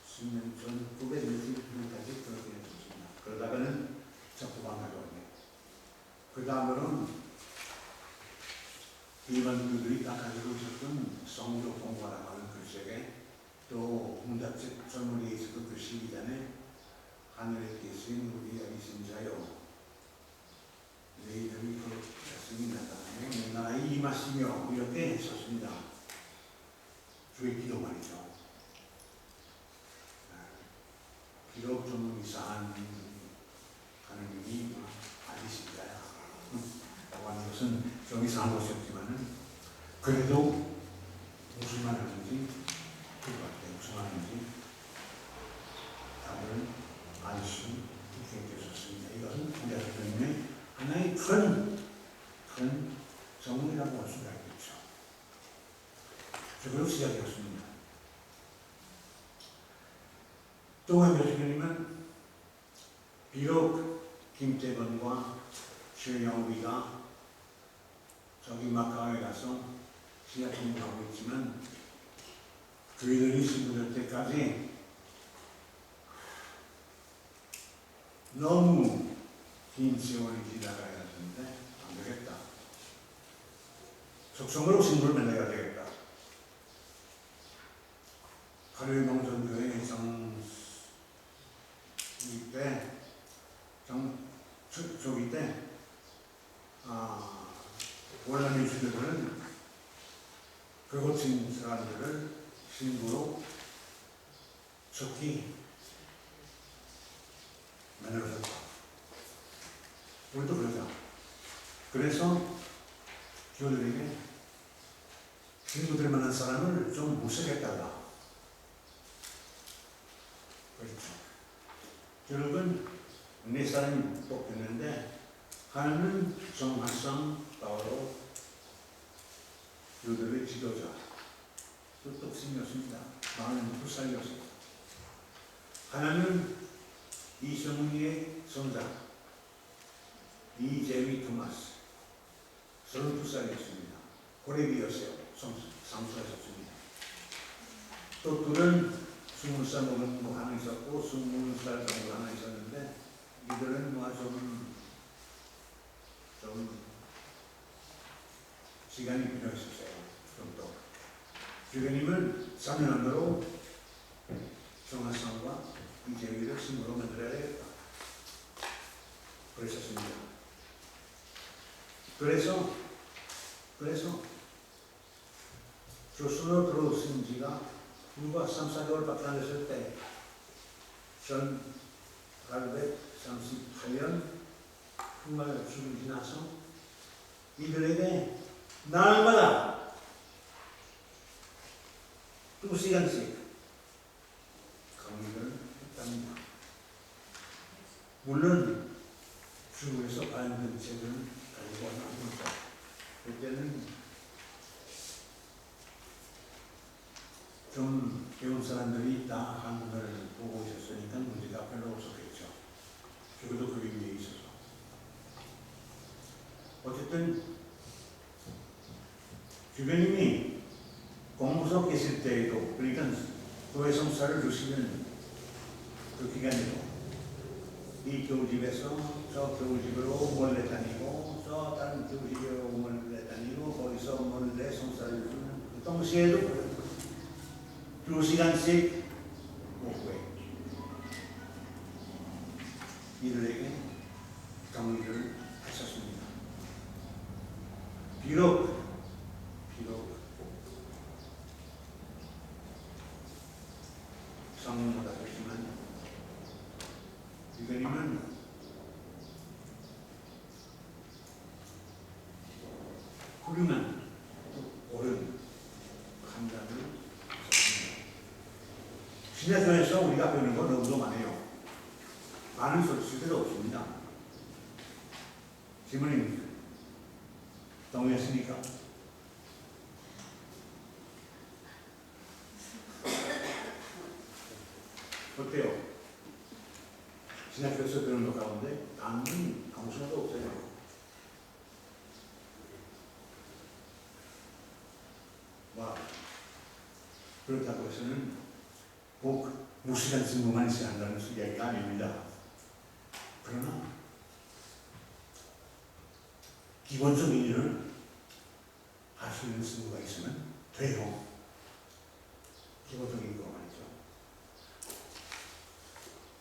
전, 960년까지 그렇게 했습니다. 그러다가는 적도가 가져오네요. 그 다음으로는 일반인들이 다 가지고 있었던 성경 공부라고 하는 글씨에 또 문답책 전문에 있었던 글씨 이전에 하늘에 계신 우리 아비신 자요, 내 이름이 거룩하심이 나타나며 내 나라에 임하시며, 이렇게 썼습니다. 주의 기도 말이죠. 비록 좀 이상한 하느님이 아비신 자야 라고 하는 것은 좀 이상한 것이었지만은 그래도 무슨 말 하는지 그것 같아요. 무슨 말 하는지 다들 알 수 있게 되셨습니다. 이것은 우리 하나님의 하나의 큰 정문이라고 할 수가 있겠죠. 그걸로 시작이었습니다. 또 한 교수님은 비록 김태건과 최영우가 저기 마카오에 가서 지하 공부하고 있지만 그들이 신부될 때까지 너무 긴 세월이 지나가야 하는데 안 되겠다. 속성으로 신부를 만나야 되겠다. 하루의 농전교회 조기 때 원하는 주들은 그 고친 사람들을 신부로 적기 만들어졌다. 우리도 그러자. 그래서 교들에게 신부될 만한 사람을 좀 모셔겠다가, 그렇죠. 결국은 네 사람이 뽑혔는데 하나는 정한성 바오로 교들의 지도자, 또 독신이었습니다. 42살이었습니다. 하나는 이성리의 성장, 이재위 토마스, 32살이었습니다. 고래비였어요. 상수하셨습니다. 또 둘은 20살 먹은 거 하나 있었고 20살 정도 하나 있었는데, 이들은 좀 시간이 필요했었어요. 좀 더. 주교님은 3년 안으로 정한성과 이재위를 신부로 만들어야 되겠다. 그랬었습니다. 그래서 조선으로 들어오신 지가 불과 3-4개월밖에 안 됐을 때 1838년 흑마를 죽음 지나서 이들에게 날마다 2시간씩 강의를 했답니다. 물론 중국에서 발행된 책을 가지고 왔습니다. 그때는 좀 배운 사람들이 다 한국을 보고 있었으니까 문제가 별로 없었겠죠. 적어도 그 위에 있어서. 어쨌든 주변님이 공부소 계실 때에도, 그러니까 교회 성사를 주시는 그 기간에도 이 교우집에서 저 교우집으로 몰래 다니고, 저 다른 교우집으로 몰래 다니고, 거기서 몰래 2시에도 2시간씩 오후에 이들에게 격리를 했었습니다. 비록 성은 못하겠지만 이들이면 훌륭한 옳은 판단을 했습니다. 신약교에서 우리가 배우는 건 너무도 많아요. 많은 소리 쓸 필요 없습니다. 질문입니까? 동의했습니까? 어때요? 신학교에서 배우는 것 가운데 아무 소리도 없어요. 와, 그렇다고 해서는 꼭 무시간 증거만 있어야 한다는 이야기가 아닙니다. 그러나 기본적인 일을 할 수 있는 증거가 있으면 돼요. 기본적인 거 말이죠.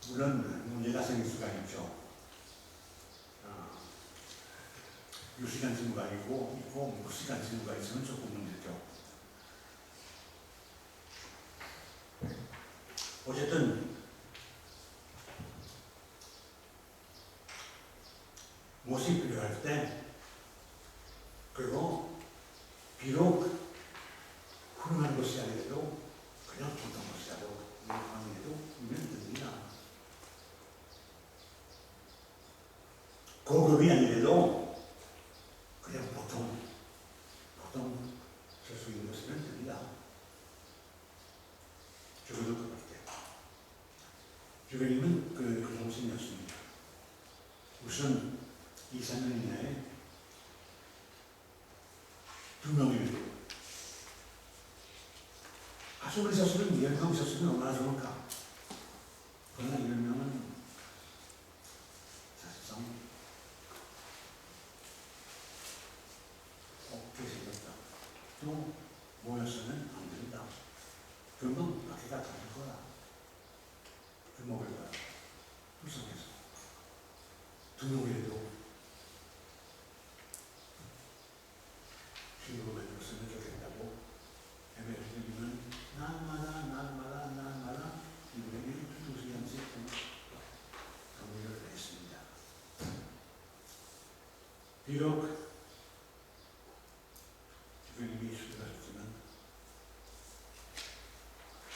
물론 문제가 생길 수가 있죠. 유시간 증거가 있고 무시간 증거가 있으면 조금 문제죠. 어쨌든 무엇이 필요할 때, 그리고 비록 훌륭한 것이 아니라도 그냥 보통 것이라도 이해도 이면 됩니다. 고급이 아니라도 그냥 보통 쓸 수 있는 것이면 됩니다. 죽어도 그럴 때. 주교님은 그 정신이었습니다. 우선 2~3년 이내에 2명이 아주 오래 있었으면 10명 있었으면 얼마나 좋을까. 그러나 10명은 사실상 없게 생겼다. 또 모였으면 안 된다. 금방 바퀴가 터질 거야. 주먹을 봐. 불쌍해서. 2명이라도 신으로 만들었으면 좋겠다고 에메르트님은 날마다 이분에게 2시간씩 격리를 했습니다. 비록 주님이 수고하셨지만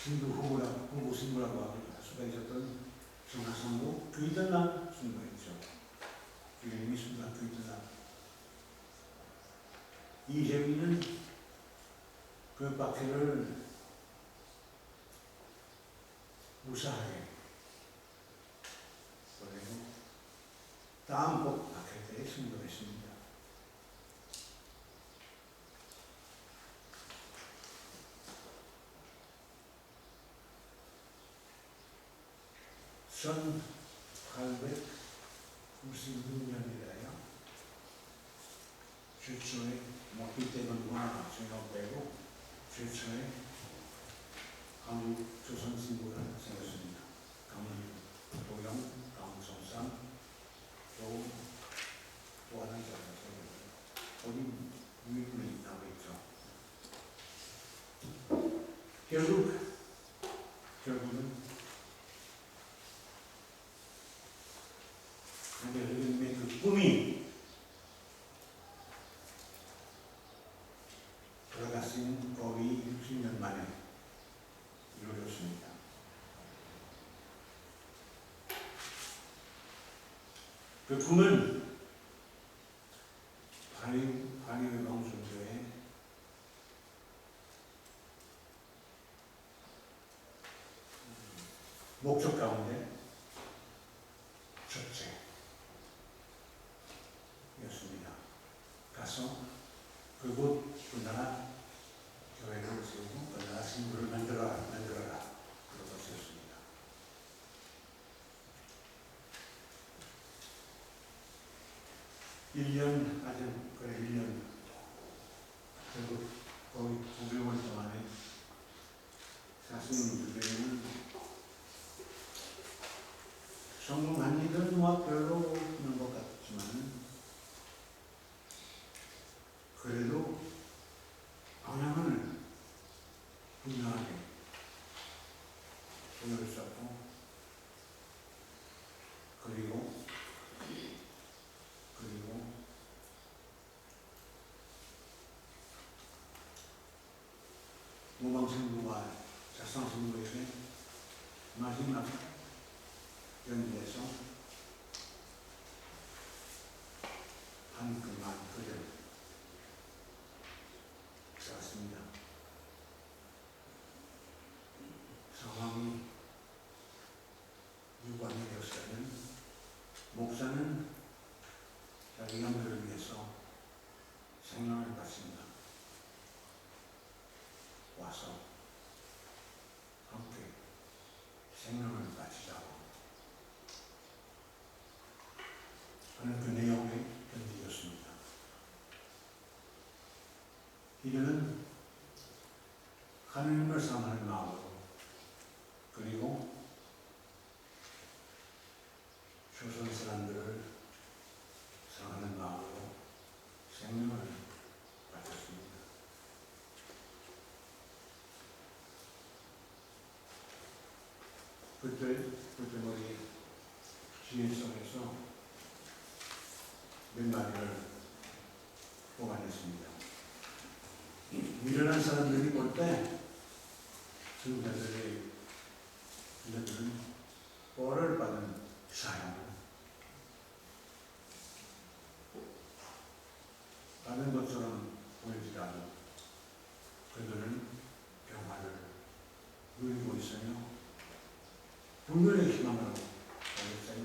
신부 후보 신부라고 할 수가 있었던 정하성도 교이들날 신부였죠. 주님이 순간 교이들날. 이재민은 그 박해를 무사하게 보내고 다음 복 박해 때에 승복했습니다. 전 896년이라요. 최초의 이때는 문화학생을 빼고 최초의 한국 조선 신부가 생겼습니다. 강도영, 강성삼, 또 하나 있었어요. 거기 유일분이 나와 있죠. 결국은 하나님의 그 꿈이 돌아가신 거의 60년 만에 이루어졌습니다. 그 꿈은 반의회방선교의 목적 가운데 첫째였습니다. 가서 그곳 그 나라 교회를 세우고 그 나라 신부를 만들어라 그런 것이었습니다. 결국 거의 9개월 동안에 그래도 방향을 분명하게 손을 잡고 그리고 무방생부와 자상생부에게 마지막 연기에서 한 그만 그를 세웠습니다. 상황이 유관이 되었으면 목사는 자기 영들을 위해서 생명을 바칩니다. 와서 함께 생명을 바치자고 하는 그 내용의 편지였습니다. 이들은 하나님을 사랑하는 마음으로 그리고 조선 사람들을 사랑하는 마음으로 생명을 바쳤습니다. 그때 우리 지혜성에서 몇 마디를 보관했습니다. 미련한 사람들이 볼 때 승자들은 벌을 받은 사형을 받은 것처럼 보이지라도 그들은 평화를 누리고 있으며 분별의 희망으로 가졌어요.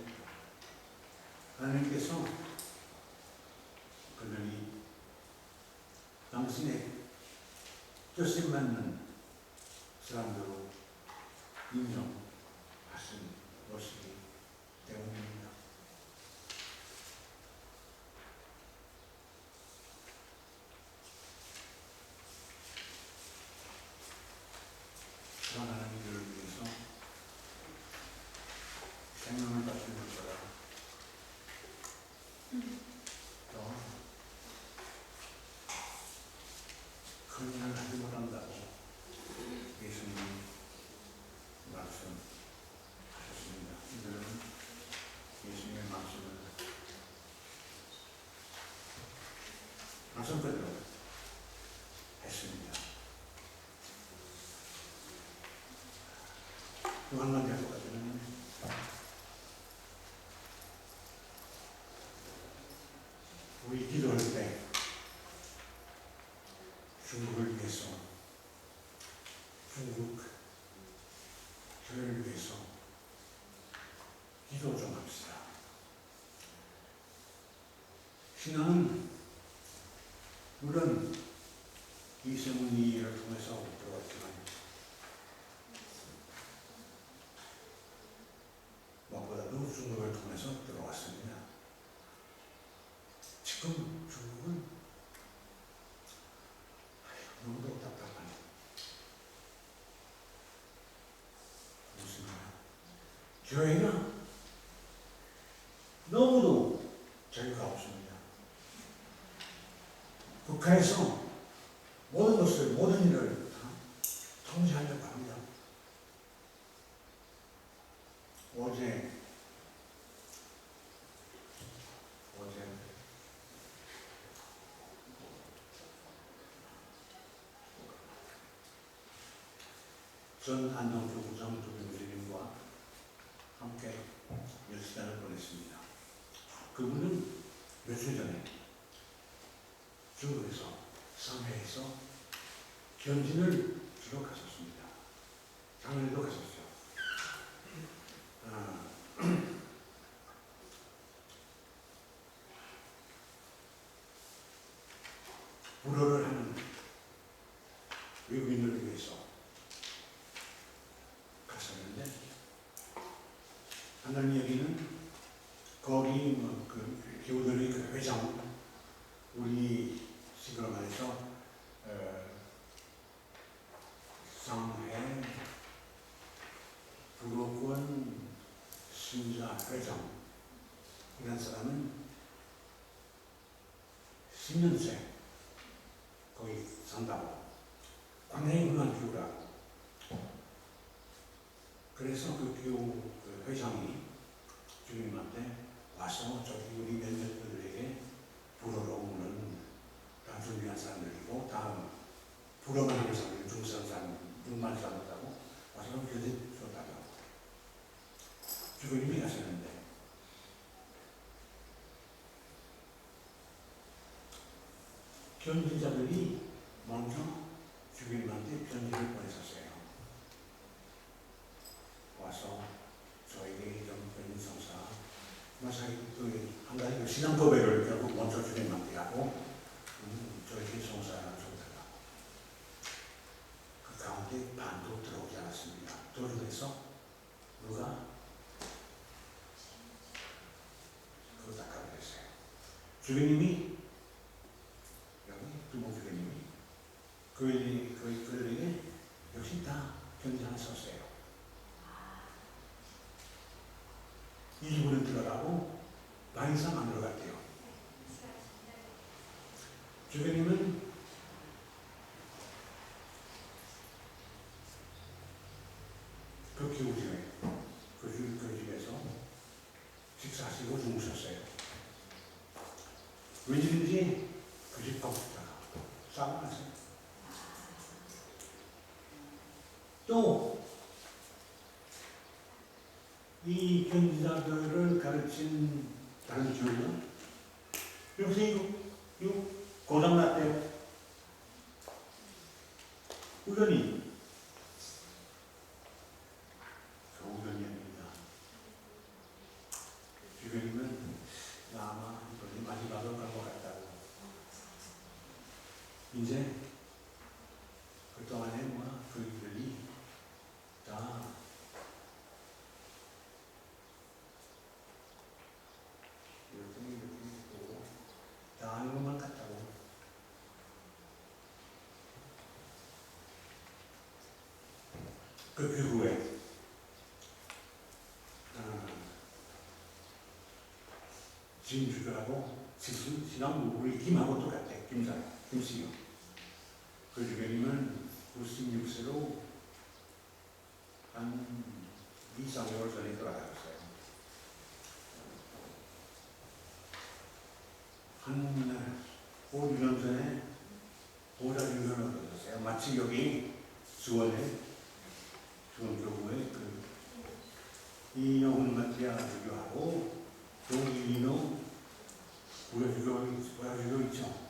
하나님께서 그들이 당신의 뜻에 맞는 사람들로 인정하신 것이기 때문입니다. 사랑하는 이들을 위해서 생명을 바치는 것보다 더 큰 일을 하지 못한다고 예수님이 말씀하셨습니다. 이들은 예수님의 말씀을 말씀 그대로 했습니다. 또 한 가지 할 것 같으면 우리 기도할 때 중국을 위해서, 중국 교회를 위해서 기도 좀 합시다. 신앙은 물론 이세문이를 통해서 들어왔지만 무엇보다도 중국을 통해서 들어왔습니다. 지금 중국은 너무도 답답하네. 무슨 말이야? 교회가 너무도 자유가 없습니다. 국가에서 모든 것을, 모든 일을 다 통제하려고 합니다. 어제 전 안동교 부장조교 교수님과 함께 몇 시간을 보냈습니다. 그분은 며칠 전에 중국에서, 상해에서 견진을 주러 가셨습니다. 작년에도 가셨죠. 불어를 하는 외국인을 위해서 갔었는데, 하는 얘기는 거기 그 교우들의 그 회장, 우리 식으로 말해서 상해 불어권 신자 회장, 이런 사람은 10년째 산다고. 굉장히 훌륭한 교우라. 그래서 그 교우 그 회장이 주님한테 와서 저기 우리 몇몇들에게 불어로 오는 다 준비한 사람들이고 다음 불어만 하는 사람들 중성 사람, 중만 사람들하고 와서 교대 줬다고. 주님이 가시는데 견진자들이 먼저 주님한테 편지를 보내셨어요. 와서 저에게 좀 변성사 마사이 한 가지 신앙 고백을 결국 먼저 주님한테 하고 저에게 성사를 줬다가 그 가운데 반도 들어오지 않았습니다. 도중에서 누가 그거 닦아버렸어요. 주님이 여기 두목 주님이 그들에게 역시 다 견제하셨어요. 일부는 들어가고 반 이상 안 들어갔대요. 주님은 그 교우집에 그 집에서 식사하시고 주무셨어요. 왠지든지 그 집 거기다가 싸고 나세요. 또 이 견지자들을 가르친 다른 교우는 여기서 이거 고장났대요. 우연히 그 우연이 아닙니다. 주변이면 아마 이번이 마지막으로 간 것 같다고. 이제 그동안에 그들이 다 이렇게 보고 다 아는 것만 같다고. 그 후에 진주교하고 신앙부 우리 김하고 똑같아. 김씨요. 그 주변이면 96세로 한 2, 3개월 전에 돌아가셨어요. 한 5, 6년 전에 보좌 중견을 얻으셨어요. 마치 여기 수원교구에 그 이영훈 마티아 주교하고 또 이인호 보좌주교 있죠.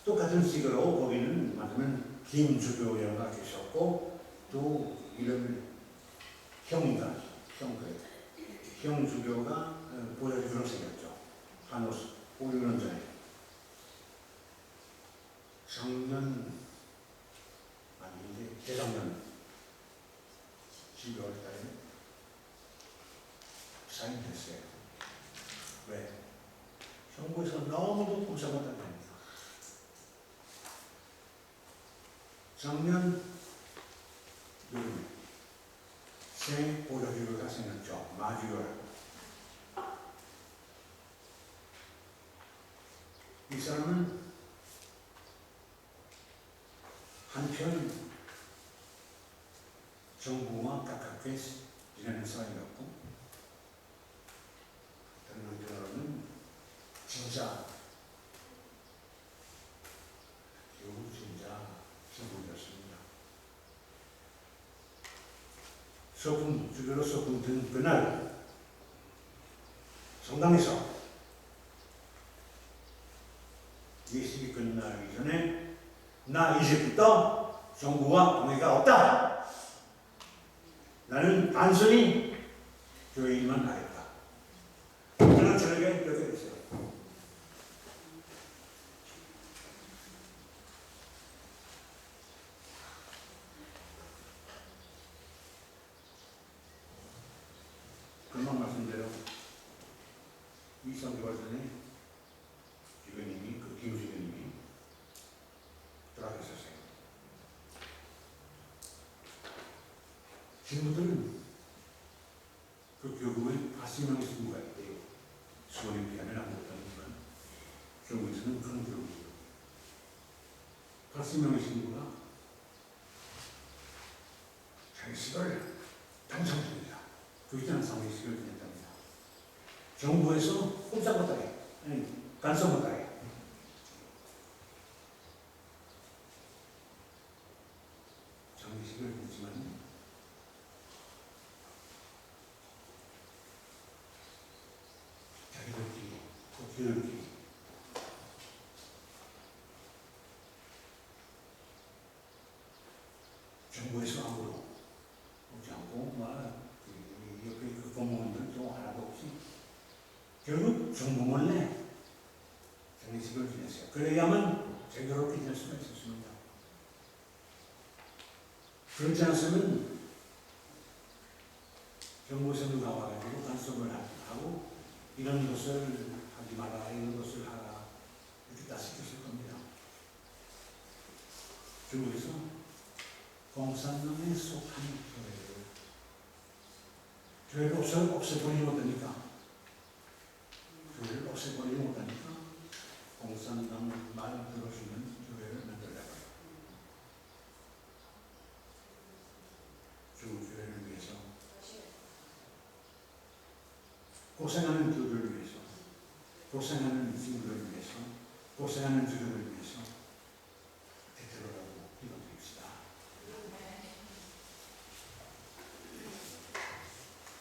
똑같은 식으로 거기는 맞으면 김주교가 계셨고 또 이런 형 주교가 보좌주교로 생겼죠. 한 5, 6년 전에. 작년 재작년 12월 달에 사임됐어요. 왜? 정부에서 너무도 고생하다는 겁니다. 작년 여름에 새 보좌주교가 생겼죠. 마주교라고. 이 사람은 한편 정부와 가깝게 지내는 사람이었고 다른 한편으로는 진짜 신분이었습니다. 주교로 소금 든 그날 성당에서 예식이 끝나기 전에 나 이제부터 정부와 관계가 없다. 나는 단순히 교회 일만 하겠다. 저는 저에게 이렇게 됐어요. 금방 말씀대로 2, 3개월 전에 주교님이 김주교님이 돌아가셨어요. 친구들은 그 교구에 80명의 친구가 있대요. 수원에 비하면 아무것도 아니지만 중국에서는 그런 교구예요. 5명의 신부가 장례식을 당첨됩니다. 그때는 장례식을 지냈답니다. 정부에서 꼼짝못하게, 간섭못하게 장례식을 했지만 자기들끼리, 국민들끼리 정부에서 아무도 오지 않고, 옆에 그 공무원들도 하나도 없이 결국 정부 몰래 장례식을 지냈어요. 그래야만 제대로 지낼 수가 있었습니다. 그렇지 않으면 정부에서 누가 와가지고 간섭을 하고 이런 것을 하지 마라, 이런 것을 하라 이렇게 다 시켰을 겁니다. 중국에서 공산당에 속한 교회를 없애버리지 못하니까, 교회를 없애버리지 못하니까 공산당 말 들어주는 교회를 만들려고 중국 교회를 위해서, 고생하는 교회를 위해서, 고생하는 친구들을 위해서, 고생하는 주들을